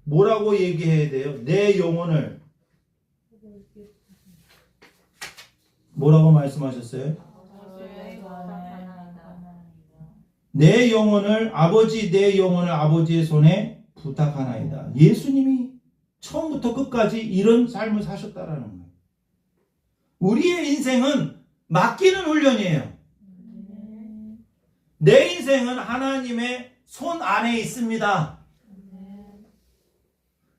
뭐라고 얘기해야 돼요? 내 영혼을 뭐라고 말씀하셨어요? 내 영혼을 아버지의 손에 부탁하나이다. 예수님이 처음부터 끝까지 이런 삶을 사셨다라는 거예요. 우리의 인생은 맡기는 훈련이에요. 내 인생은 하나님의 손 안에 있습니다.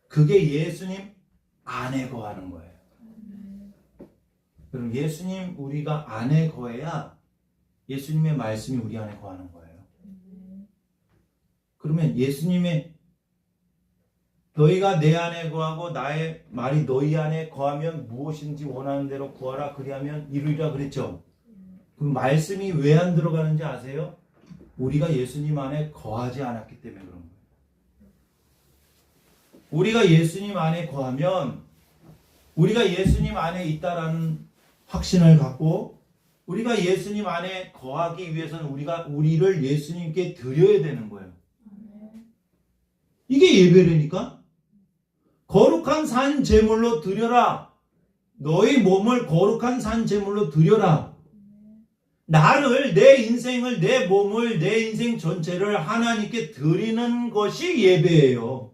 그게 예수님 안에 거하는 거예요. 그럼 예수님 우리가 안에 거해야 예수님의 말씀이 우리 안에 거하는 거예요. 그러면 예수님의 너희가 내 안에 거하고 나의 말이 너희 안에 거하면 무엇인지 원하는 대로 구하라 그리하면 이루리라 그랬죠. 그 말씀이 왜 안 들어가는지 아세요? 우리가 예수님 안에 거하지 않았기 때문에 그런 거예요. 우리가 예수님 안에 거하면 우리가 예수님 안에 있다라는 확신을 갖고 우리가 예수님 안에 거하기 위해서는 우리를 예수님께 드려야 되는 거예요. 이게 예배라니까. 거룩한 산 제물로 드려라. 너희 몸을 거룩한 산 제물로 드려라. 나를, 내 인생을, 내 몸을, 내 인생 전체를 하나님께 드리는 것이 예배예요.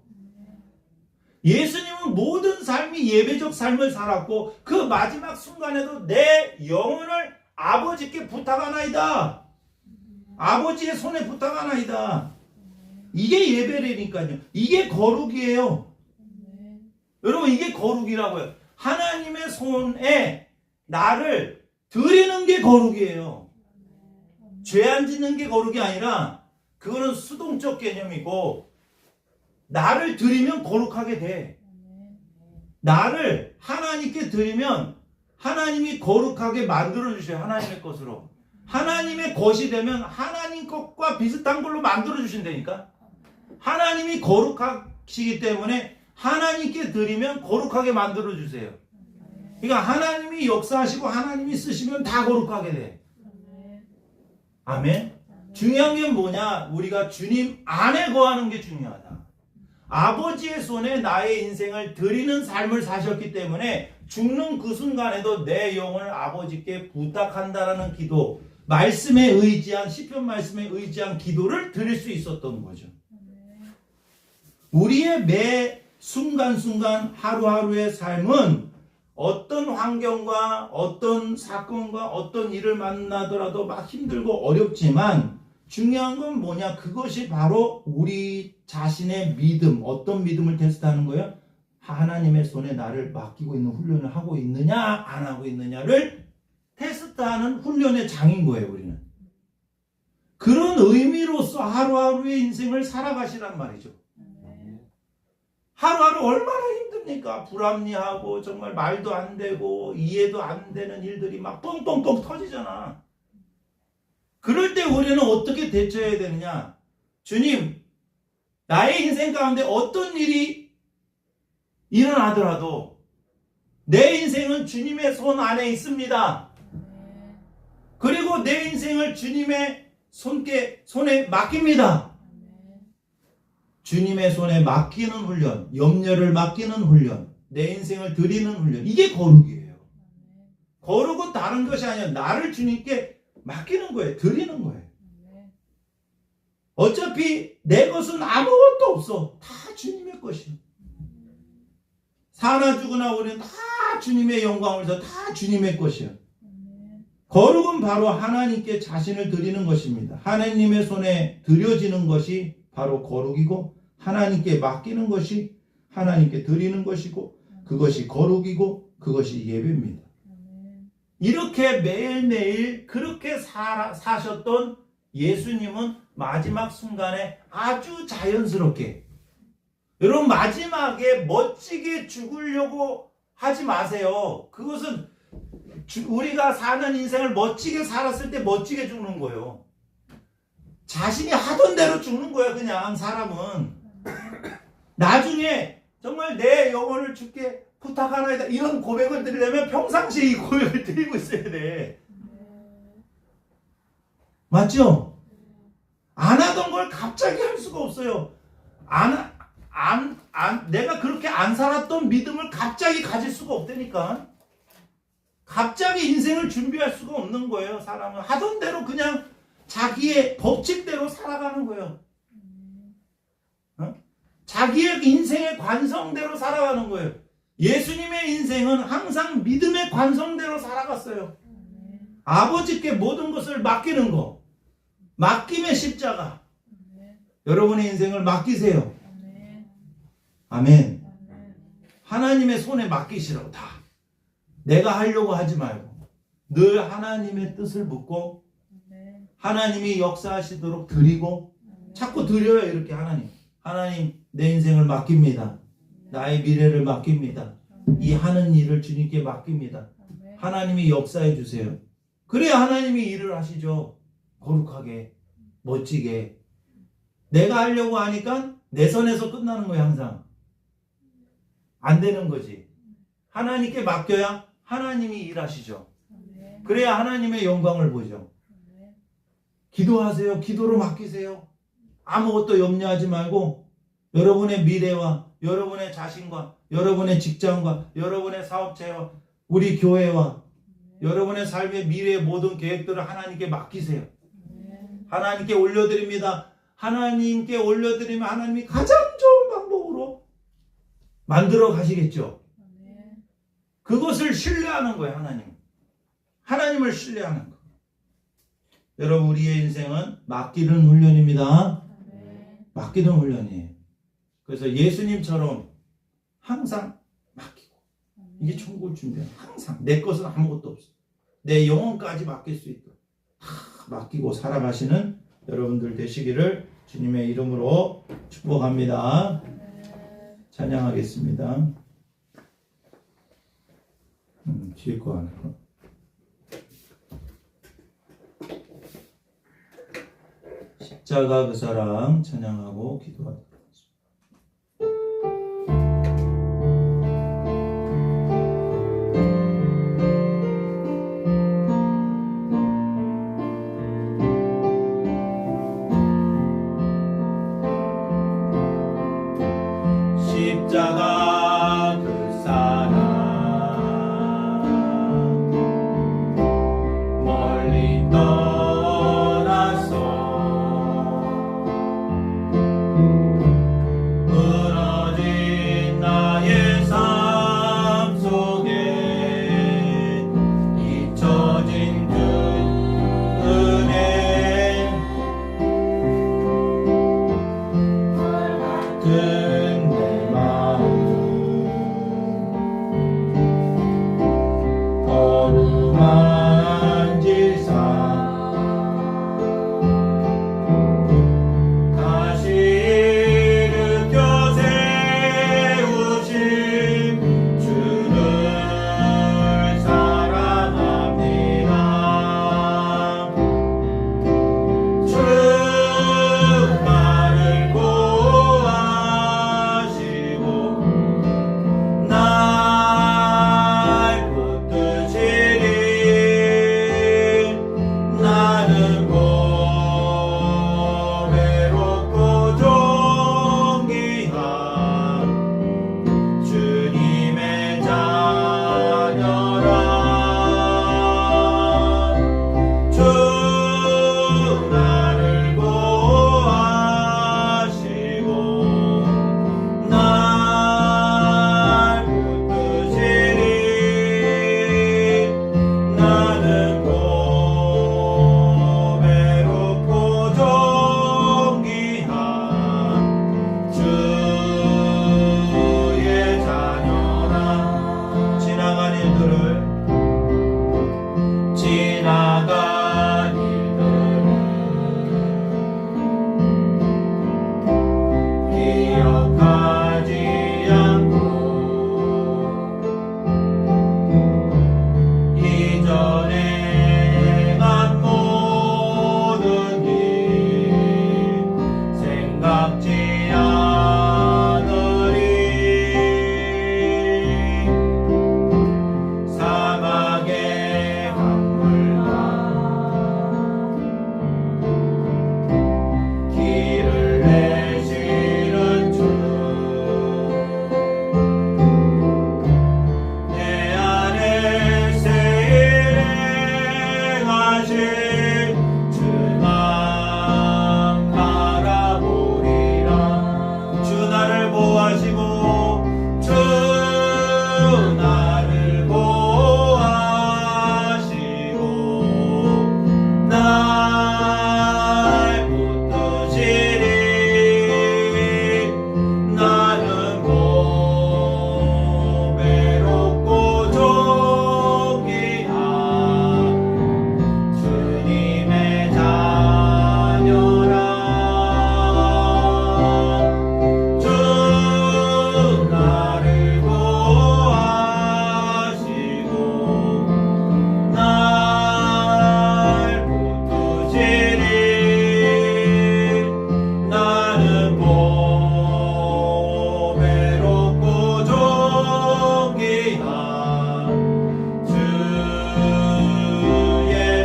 예수님은 모든 삶이 예배적 삶을 살았고 그 마지막 순간에도 내 영혼을 아버지께 부탁하나이다. 아버지의 손에 부탁하나이다. 이게 예배라니까요. 이게 거룩이에요. 여러분 이게 거룩이라고요. 하나님의 손에 나를 드리는 게 거룩이에요. 죄 안 짓는 게 거룩이 아니라 그거는 수동적 개념이고 나를 드리면 거룩하게 돼. 나를 하나님께 드리면 하나님이 거룩하게 만들어 주셔요. 하나님의 것으로. 하나님의 것이 되면 하나님 것과 비슷한 걸로 만들어 주신다니까. 하나님이 거룩하시기 때문에 하나님께 드리면 거룩하게 만들어 주세요. 그러니까 하나님이 역사하시고 하나님이 쓰시면 다 거룩하게 돼. 아멘. 중요한 게 뭐냐? 우리가 주님 안에 거하는 게 중요하다. 아버지의 손에 나의 인생을 드리는 삶을 사셨기 때문에 죽는 그 순간에도 내 영혼을 아버지께 부탁한다라는 기도, 말씀에 의지한, 시편 말씀에 의지한 기도를 드릴 수 있었던 거죠. 우리의 매 순간순간 하루하루의 삶은 어떤 환경과 어떤 사건과 어떤 일을 만나더라도 막 힘들고 어렵지만 중요한 건 뭐냐? 그것이 바로 우리 자신의 믿음, 어떤 믿음을 테스트하는 거예요? 하나님의 손에 나를 맡기고 있는 훈련을 하고 있느냐 안 하고 있느냐를 테스트하는 훈련의 장인 거예요. 우리는 그런 의미로서 하루하루의 인생을 살아가시란 말이죠. 하루하루 얼마나 힘듭니까? 불합리하고 정말 말도 안 되고 이해도 안 되는 일들이 막 뻥뻥뻥 터지잖아. 그럴 때 우리는 어떻게 대처해야 되느냐? 주님, 나의 인생 가운데 어떤 일이 일어나더라도 내 인생은 주님의 손 안에 있습니다. 그리고 내 인생을 주님의 손에 맡깁니다. 주님의 손에 맡기는 훈련, 염려를 맡기는 훈련, 내 인생을 드리는 훈련, 이게 거룩이에요. 거룩은 다른 것이 아니라 나를 주님께 맡기는 거예요. 드리는 거예요. 어차피 내 것은 아무것도 없어. 다 주님의 것이에요. 사나 죽으나 우리는 다 주님의 영광을 위해서 다 주님의 것이에요. 거룩은 바로 하나님께 자신을 드리는 것입니다. 하나님의 손에 드려지는 것이 바로 거룩이고 하나님께 맡기는 것이 하나님께 드리는 것이고 그것이 거룩이고 그것이 예배입니다. 이렇게 매일매일 그렇게 사셨던 예수님은 마지막 순간에 아주 자연스럽게, 여러분 마지막에 멋지게 죽으려고 하지 마세요. 그것은 우리가 사는 인생을 멋지게 살았을 때 멋지게 죽는 거예요. 자신이 하던 대로 죽는 거야. 그냥 사람은 나중에 정말 내 영혼을 주께 부탁하나이다 이런 고백을 드리려면 평상시에 이 고백을 드리고 있어야 돼. 맞죠? 안 하던 걸 갑자기 할 수가 없어요. 내가 그렇게 안 살았던 믿음을 갑자기 가질 수가 없다니까. 갑자기 인생을 준비할 수가 없는 거예요. 사람은 하던 대로 그냥 자기의 법칙대로 살아가는 거예요. 자기의 인생의 관성대로 살아가는 거예요. 예수님의 인생은 항상 믿음의 관성대로 살아갔어요. 아버지께 모든 것을 맡기는 거. 맡김의 십자가. 여러분의 인생을 맡기세요. 아멘. 하나님의 손에 맡기시라고 다. 내가 하려고 하지 말고 늘 하나님의 뜻을 묻고 하나님이 역사하시도록 드리고 자꾸 드려요. 이렇게 하나님 내 인생을 맡깁니다. 나의 미래를 맡깁니다. 이 하는 일을 주님께 맡깁니다. 하나님이 역사해 주세요. 그래야 하나님이 일을 하시죠. 거룩하게 멋지게. 내가 하려고 하니까 내 선에서 끝나는 거예요. 항상 안 되는 거지. 하나님께 맡겨야 하나님이 일하시죠. 그래야 하나님의 영광을 보죠. 기도하세요. 기도로 맡기세요. 아무것도 염려하지 말고 여러분의 미래와 여러분의 자신과 여러분의 직장과 여러분의 사업체와 우리 교회와 여러분의 삶의 미래의 모든 계획들을 하나님께 맡기세요. 하나님께 올려드립니다. 하나님께 올려드리면 하나님이 가장 좋은 방법으로 만들어 가시겠죠. 그것을 신뢰하는 거예요. 하나님을 신뢰하는 거. 여러분, 우리의 인생은 맡기는 훈련입니다. 맡기는 훈련이에요. 그래서 예수님처럼 항상 맡기고, 이게 천국을 준비해요. 항상 내 것은 아무것도 없어. 내 영혼까지 맡길 수 있도록 다 맡기고 살아가시는 여러분들 되시기를 주님의 이름으로 축복합니다. 찬양하겠습니다. 뒤에 거 하나. 십자가 그 사랑 찬양하고 기도하도록 하겠습니다. 십자가 그 사랑 멀리 떠나서 주의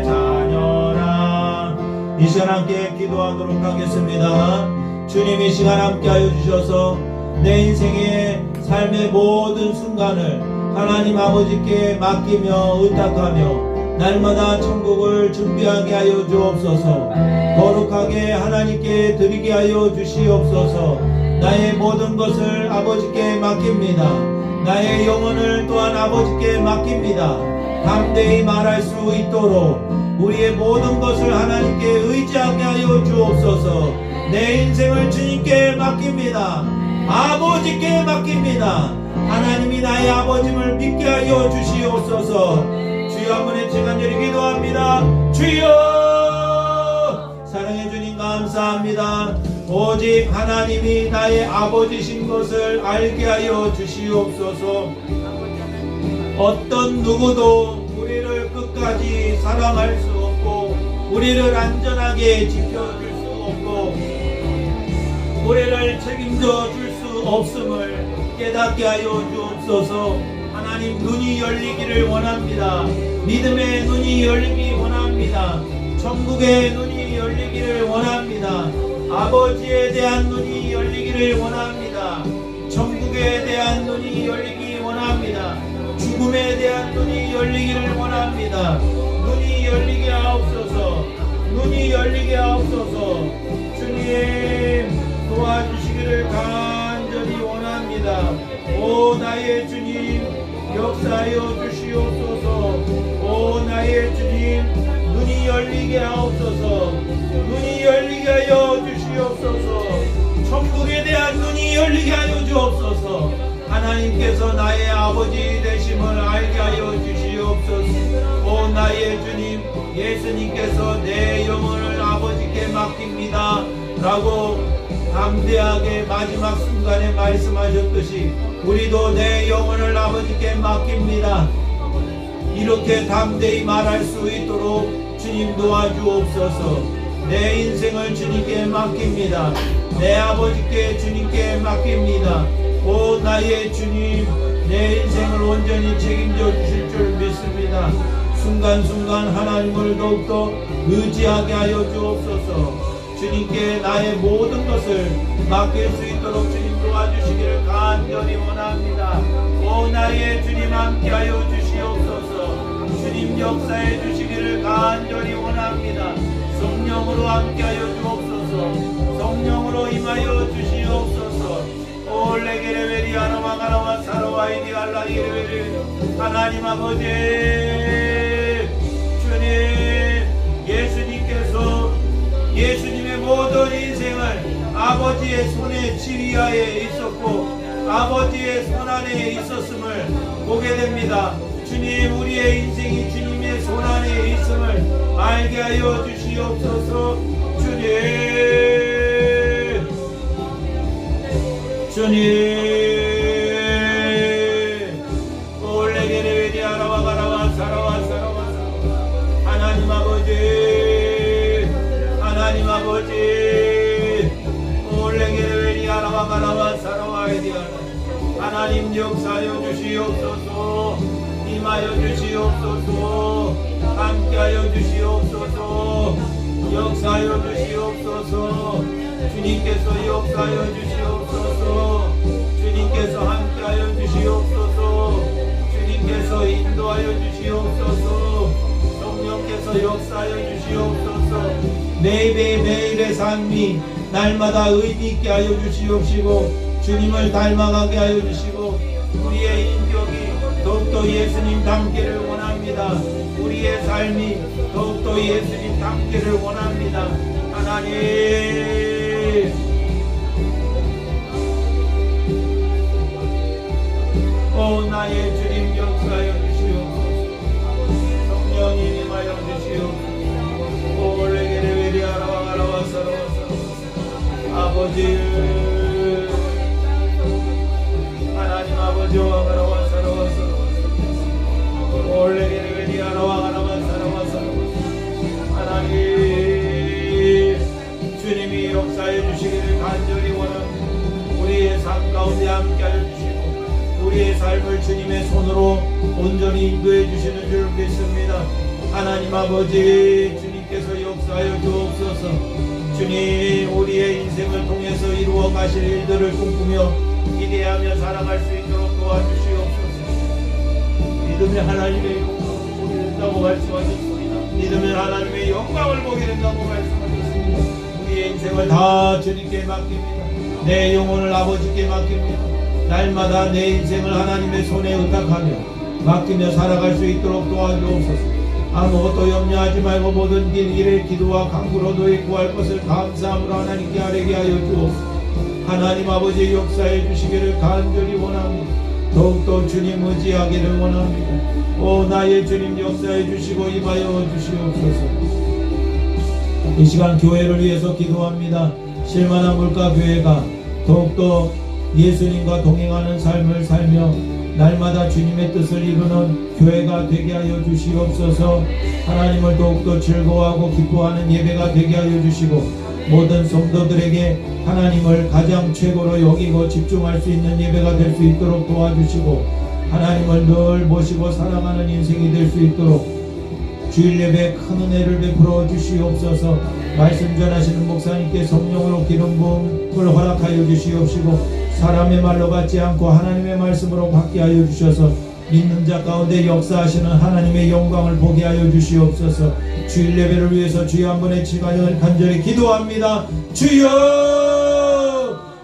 자녀라. 이 시간 함께 기도하도록 하겠습니다. 주님 이 시간 함께하여 주셔서 내 인생의 삶의 모든 순간을 하나님 아버지께 맡기며 의탁하며 날마다 천국을 준비하게 하여 주옵소서. 거룩하게 하나님께 드리게 하여 주시옵소서. 나의 모든 것을 아버지께 맡깁니다. 나의 영혼을 또한 아버지께 맡깁니다. 담대히 말할 수 있도록 우리의 모든 것을 하나님께 의지하게 하여 주옵소서. 내 인생을 주님께 맡깁니다. 아버지께 맡깁니다. 하나님이 나의 아버짐을 믿게 하여 주시옵소서. 주여 한번 같이 간절히 기도합니다. 주여 사랑해 주님 감사합니다. 오직 하나님이 나의 아버지신 것을 알게 하여 주시옵소서. 어떤 누구도 우리를 끝까지 사랑할 수 없고 우리를 안전하게 지켜줄 수 없고 우리를 책임져 줄 수 없음을 깨닫게 하여 주옵소서. 하나님 눈이 열리기를 원합니다. 믿음의 눈이 열리기 원합니다. 천국의 눈이 열리기를 원합니다. 아버지에 대한 눈이 열리기를 원합니다. 천국에 대한 눈이 열리기 원합니다. 죽음에 대한 눈이 열리기를 원합니다. 눈이 열리게 하옵소서. 눈이 열리게 하옵소서. 주님 도와주시기를 간절히 원합니다. 오 나의 주님 역사하여 주시옵소서. 오 나의 주님 눈이 열리게 하옵소서. 눈이 열리게 하여 주시옵소서. 천국에 대한 눈이 열리게 하여 주옵소서. 하나님께서 나의 아버지 되심을 알게 하여 주시옵소서. 오 나의 주님 예수님께서 내 영혼을 아버지께 맡깁니다 라고 담대하게 마지막 순간에 말씀하셨듯이 우리도 내 영혼을 아버지께 맡깁니다. 이렇게 담대히 말할 수 있도록 주님 도와주옵소서. 내 인생을 주님께 맡깁니다. 내 아버지께 주님께 맡깁니다. 오 나의 주님 내 인생을 온전히 책임져 주실 줄 믿습니다. 순간순간 하나님을 더욱더 의지하게 하여 주옵소서. 주님께 나의 모든 것을 맡길 수 있도록 주님 도와주시기를 간절히 원합니다. 오 나의 주님 함께하여 주시옵소서. 주님 역사해 주시기를 간절히 원합니다. 성령으로 함께하여 주옵소서. 성령으로 임하여 주시옵소서. 올레게레베리아나 마가라와 사로와이디 알라이레베리 하나님 아버지 주님 예수님의 모든 인생을 아버지의 손에 지휘하에 있었고 아버지의 손 안에 있었음을 보게 됩니다. 주님 우리의 인생이 주님의 손 안에 있음을 알게 하여 주시옵소서. 주님 올레게레베디 아라와가라와 사라와 하나님 아버지 올레게레베디 아라와가라와 사라와이디 하나님 역사하여 주시옵소서. 임하여 주시옵소서. 함께하여 주시옵소서. 역사하여 주시옵소서. 주님께서 역사하여 주시옵소서. 주님께서 함께하여 주시옵소서. 주님께서 인도하여 주시옵소서. 성령께서 역사하여 주시옵소서. 매일의 삶이 날마다 의미 있게 하여 주시옵시고 주님을 닮아가게 하여 주시고 우리의 인격이 더욱더 예수님 닮기를 원합니다. 우리의 삶이 더욱더 예수님 닮기를 원합니다. 하나님 오 나의 주님 역사하여 주시옵소서. 성령님 임하여 주시옵소서. 올레게레베리아라와가라와사라와사 아버지 하나님 아버지와 가라와사라와사 올레게레베리아라와가라와사라와사 하나님 주님이 역사해 주시기를 간절히 원합니다. 우리의 삶 가운데 함께하여 주시고 우리의 삶 삶을 주님의 손으로 온전히 인도해 주시는 줄 믿습니다. 하나님 아버지, 주님께서 역사하여 주옵소서. 주님, 우리의 인생을 통해서 이루어 가실 일들을 꿈꾸며 기대하며 살아갈 수 있도록 도와주시옵소서. 믿으면 하나님의 영광을 보게 된다고 말씀하셨습니다. 믿으면 하나님의 영광을 보게 된다고 말씀하셨습니다. 우리의 인생을 다 주님께 맡깁니다. 내 영혼을 아버지께 맡깁니다. 날마다 내 인생을 하나님의 손에 의탁하며 맡기며 살아갈 수 있도록 도와주옵소서. 아무것도 염려하지 말고 모든 일에 기도와 간구로도 구할 것을 감사함으로 하나님께 아뢰게 하여 주옵소서. 하나님 아버지 역사해 주시기를 간절히 원합니다. 더욱더 주님 의지하기를 원합니다. 오 나의 주님 역사해 주시고 임하여 주시옵소서. 이 시간 교회를 위해서 기도합니다. 실만한 물가 교회가 더욱더 예수님과 동행하는 삶을 살며 날마다 주님의 뜻을 이루는 교회가 되게 하여 주시옵소서. 하나님을 더욱더 즐거워하고 기뻐하는 예배가 되게 하여 주시고 모든 성도들에게 하나님을 가장 최고로 여기고 집중할 수 있는 예배가 될 수 있도록 도와주시고 하나님을 늘 모시고 살아가는 인생이 될 수 있도록 주일 예배에 큰 은혜를 베풀어 주시옵소서. 말씀 전하시는 목사님께 성령으로 기름 부음을 허락하여 주시옵시고 사람의 말로 받지 않고 하나님의 말씀으로 받게 하여 주셔서 믿는 자 가운데 역사하시는 하나님의 영광을 보게 하여 주시옵소서. 주일 예배를 위해서 주여 한 번의 지간을 간절히 기도합니다. 주여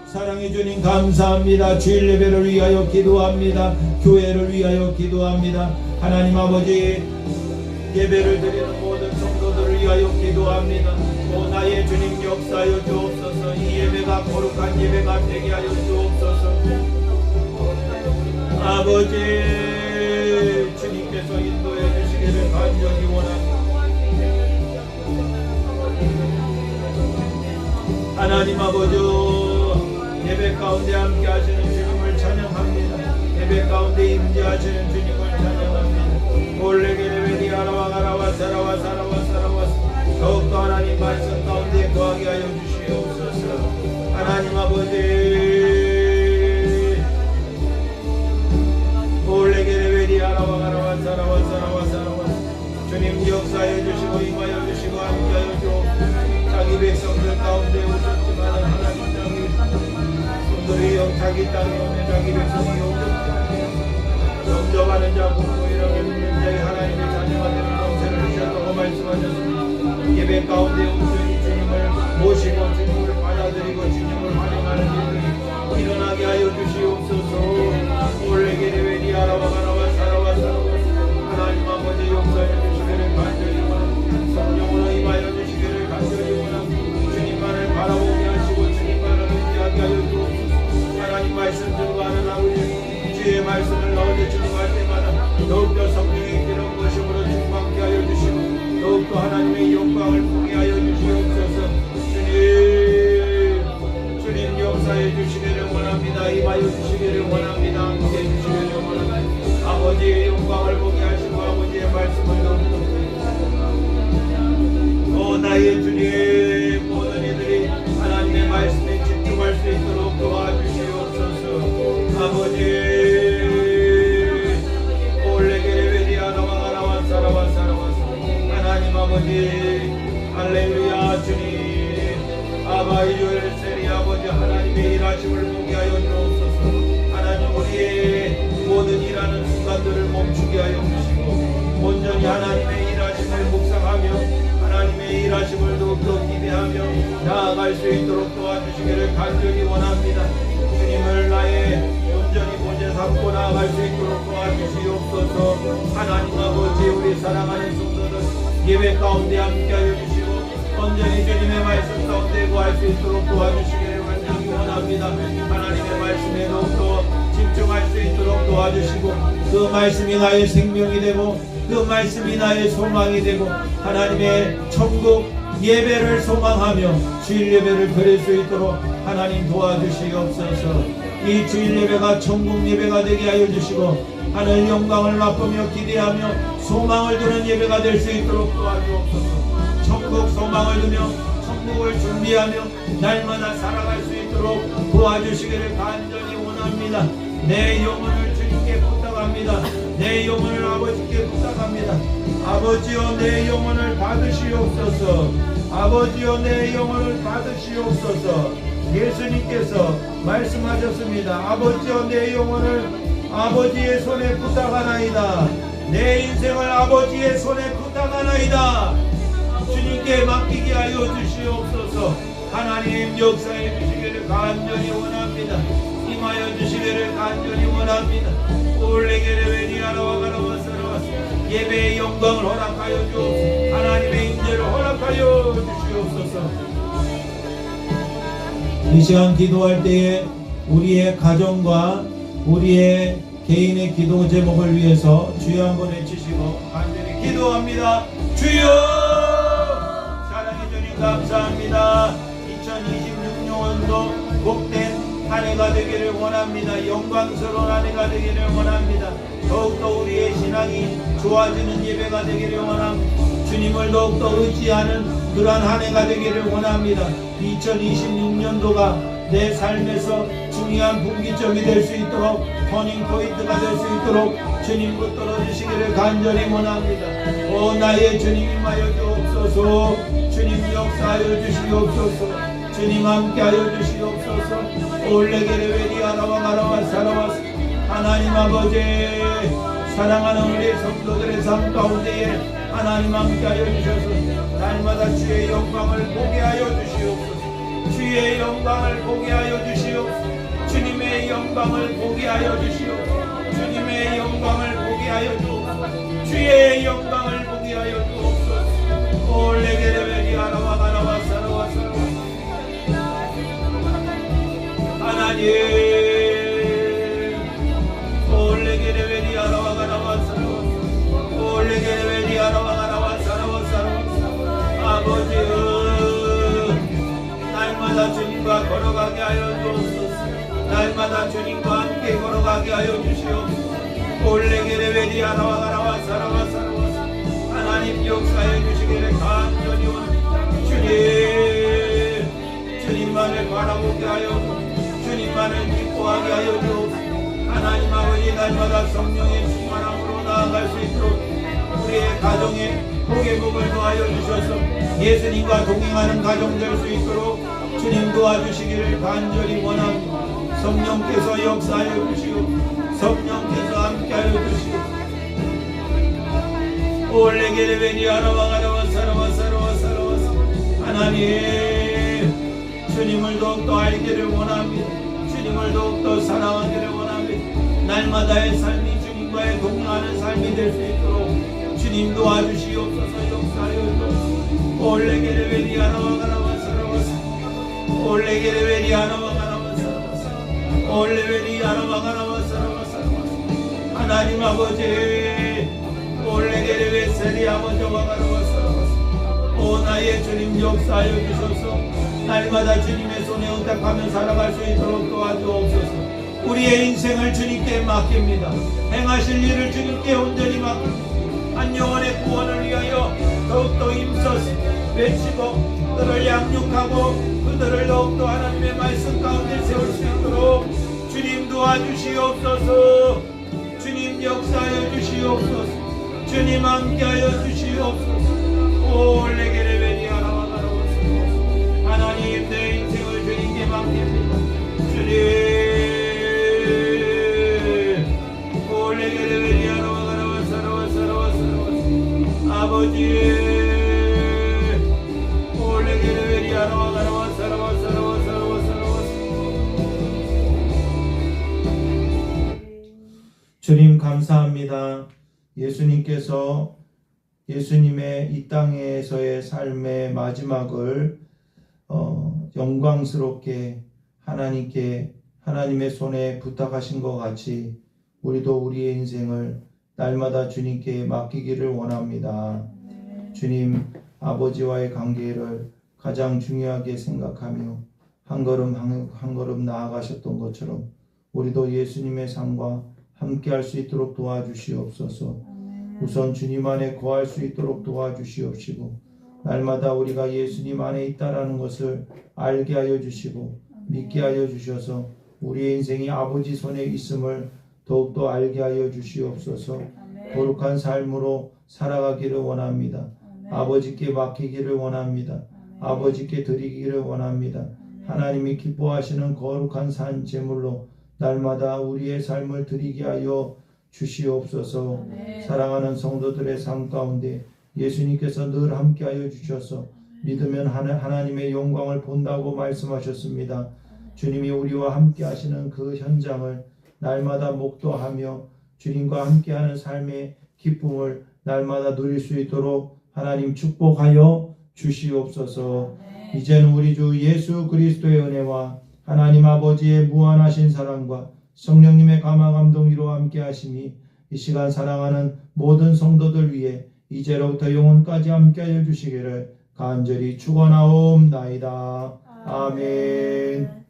사랑해 주님 감사합니다. 주일 예배를 위하여 기도합니다. 교회를 위하여 기도합니다. 하나님 아버지 예배를 드리는 모든 성도들을 위하여 기도합니다. 오 나의 주님 역사하여 주옵소서. 이 예배가 거룩한 예배가 되게 하여 주옵소서. 아버지 주님께서 인도해 주시기를 간절히 원합니다. 하나님 아버지 예배 가운데 함께 하시는 주님을 찬양합니다. 예배 가운데 임재하시는 주님을 찬양합니다. 올레게레베디 아라와가라와 사라와 사라와 사라와 더욱더 하나님 말씀 가운데 거하게 하여 주시옵소서. 하나님 아버지 올레게레베디 아라와가라와 사라와 사라와 사라와 주님 역사해 주시고 임하여 주시고 함께하여 주옵소서. 자기 백성들 가운데 오셨지만 하나님 성들이 자기 땅에 오면 자기 백성이 영접하는 자 공고이라고 믿는 자의 하나님의 자녀가 되는 권세를 주셨다고 말씀하셨습니다. 예배 가운데 온전히 주님을 모시고 주님을 받아들이고 주님을 환영하는 일들이 일어나게 하여 주시옵소서. 올레게레베디 아라와가라와 사라와 사라와 하나님 아버지 역사해 주시기를 간절히 원합니다. 성령으로 임하여 주시기를 간절히 원합니다. 주님만을 바라보게 하시고 주님만을 의지하게 하여 주옵소서. 하나님 말씀 증거하는 아버지 주의 말씀을 나오게 증거할 때마다 더욱더 성령의 기름 부으심으로 충만케 하여 주시고 더욱더 하나님의 영광을 보게 하여 주시옵소서. 주님 역사해 주시기를 원합니다. 임하여 주시기를 원합니다. 함께 해주시기를 원합니다. 아버지의 영광을 보게 하시고 아버지의 말씀을 더욱더 나의 주님 모든 이들이 하나님의 말씀에 집중할 수 있도록 도와주시옵소서. 아버지 올레게레베디 아라와가라와 사라와 사라와 하나님 아버지 할렐루야. 주님 아바이조엘 세리 아버지 하나님의 일하심을 보게 하여 주옵소서. 하나님 우리의 모든 일하는 순간들을 멈추게 하여 주시고 온전히 하나님의 일하심을 묵상하며 하나님의 일하심을 더욱더 기대하며 나아갈 수 있도록 도와주시기를 간절히 원합니다. 주님을 나의 온전히 보좌 삼고 나아갈 수 있도록 도와주시옵소서. 하나님 아버지 우리 사랑하는 성도들 예배 가운데 함께하여 주시고 온전히 주님의 말씀 가운데 구할 수 있도록 도와주시기를 간절히 원합니다. 하나님의 말씀에 더욱더 집중할 수 있도록 도와주시고 그 말씀이 나의 생명이 되고 그 말씀이 나의 소망이 되고 하나님의 천국 예배를 소망하며 주일 예배를 드릴 수 있도록 하나님 도와주시옵소서. 이 주일 예배가 천국 예배가 되게 하여 주시고 하늘 영광을 맛보며 기대하며 소망을 두는 예배가 될 수 있도록 도와주옵소서. 천국 소망을 두며 천국을 준비하며 날마다 살아갈 수 있도록 도와주시기를 간절히 원합니다. 내 영혼을 주님께 내 영혼을 아버지께 부탁합니다. 아버지여 내 영혼을 받으시옵소서. 아버지여 내 영혼을 받으시옵소서. 예수님께서 말씀하셨습니다. 아버지여 내 영혼을 아버지의 손에 부탁하나이다. 내 인생을 아버지의 손에 부탁하나이다. 주님께 맡기게 하여 주시옵소서. 하나님 역사해 주시기를 간절히 원합니다. 임하여 주시기를 간절히 원합니다. 올레게레베니아라와 가라와사라와스 예배의 영광을 허락하여 주옵소서. 하나님의 임재를 허락하여 주시옵소서. 이 시간 기도할 때에 우리의 가정과 우리의 개인의 기도 제목을 위해서 주여 한번 외치시고 간절히 기도합니다. 주여! 사랑해 주님 감사합니다. 2026년도 복된 한 해가 되기를 원합니다. 영광스러운 한 해가 되기를 원합니다. 더욱더 우리의 신앙이 좋아지는 예배가 되기를 원합니다. 주님을 더욱더 의지하는 그러한 한 해가 되기를 원합니다. 2026년도가 내 삶에서 중요한 분기점이 될 수 있도록 터닝포인트가 될 수 있도록 주님 붙들어 주시기를 간절히 원합니다. 오 나의 주님 임하여 주옵소서. 주님 역사하여 주시옵소서. 주님 함께하여 주시옵소서. 올레게레베리아라와 가라와 사라와 하나님 아버지 사랑하는 우리 성도들의 삶 가운데에 하나님 함께하여 주셔서 날마다 주의 영광을 보게 하여 주시옵소서. 주의 영광을 보게 하여 주시옵소서. 주님의 영광을 보게 하여 주시옵소서. 주님의 영광을 보게 하여 주옵소서. 주의 영광을 보게 하여 주옵소서. 올레게레베리아라와 가라와 사라와 사라와 하나님 올레게레베리아라와 가라와 사라와 올레게레베리아라와 가라와 사라와 사라와 아버지여 날마다 주님과 걸어가게 하여 주옵소서. 날마다 주님과 함께 걸어가게 하여 주시옵소서. 올레게레베리아라와 가라와 사라와 사라와 하나님 역사해 주시기를 간절히 원합니다. 주님만을 바라보게 하여 주님만을 기뻐하게 하여 주옵소서. 하나님 아버지 날마다 성령의 충만함으로 나아갈 수 있도록 우리의 가정에 복의 복을 더하여 주셔서 예수님과 동행하는 가정 될 수 있도록 주님 도와주시기를 간절히 원합니다. 성령께서 역사하여 주시고 성령께서 함께하여 주시고 올레게레베니아라와 가라와 사라와 사라와 사라와 하나님 주님을 더욱더 알기를 원합니다. 주님을 더욱더 사랑하기를 원합니다. 날마다의 삶이 주님과의 동행하는 삶이 될 수 있도록 주님 도와주시옵소서. 역사하여 주옵소서. 올레게레베니아라와 가라와 사라와 올레게레베니아라와 가라와 사라와 올레게레베니아라와 가라와 사라와 하나님 아버지 올레게레베세리 아버지와 가라와 사라와 오 나의 주님 역사하여 주셔서 날마다 주님의 손에 의탁하며 살아갈 수 있도록 도와주옵소서. 우리의 인생을 주님께 맡깁니다. 행하실 일을 주님께 온전히 맡깁니다. 한 영혼의 구원을 위하여 더욱더 힘써서 외치고 그들을 양육하고 그들을 더욱더 하나님의 말씀 가운데 세울 수 있도록 주님 도와주시옵소서. 주님 역사하여 주시옵소서. 주님 함께하여 주시옵소서. 올레게레베니아라와 가라와서 하나님 내 인생을 주님께 맡깁니다. 주님 올레게레베니아라와 가라와 사라와 사라와 사라와 아버지 올레게레베니아라와 가라와 사라와 사라와 사라와 사라와 주님 감사합니다. 예수님께서 예수님의 이 땅에서의 삶의 마지막을 영광스럽게 하나님께 하나님의 손에 부탁하신 것 같이 우리도 우리의 인생을 날마다 주님께 맡기기를 원합니다. 주님 아버지와의 관계를 가장 중요하게 생각하며 한 걸음 한 걸음 나아가셨던 것처럼 우리도 예수님의 삶과 함께할 수 있도록 도와주시옵소서. 우선 주님 안에 거할 수 있도록 도와주시옵시고 날마다 우리가 예수님 안에 있다라는 것을 알게 하여 주시고 믿게 하여 주셔서 우리의 인생이 아버지 손에 있음을 더욱더 알게 하여 주시옵소서. 거룩한 삶으로 살아가기를 원합니다. 아버지께 맡기기를 원합니다. 아버지께 드리기를 원합니다. 하나님이 기뻐하시는 거룩한 산 제물로 날마다 우리의 삶을 드리게 하여 주시옵소서. 사랑하는 성도들의 삶 가운데 예수님께서 늘 함께하여 주셔서 믿으면 하나님의 영광을 본다고 말씀하셨습니다. 주님이 우리와 함께하시는 그 현장을 날마다 목도하며 주님과 함께하는 삶의 기쁨을 날마다 누릴 수 있도록 하나님 축복하여 주시옵소서. 이제는 우리 주 예수 그리스도의 은혜와 하나님 아버지의 무한하신 사랑과 성령님의 감화 감동으로 함께하심이 이 시간 사랑하는 모든 성도들 위해 이제로부터 영원까지 함께하여 주시기를 간절히 축원하옵나이다. 아멘.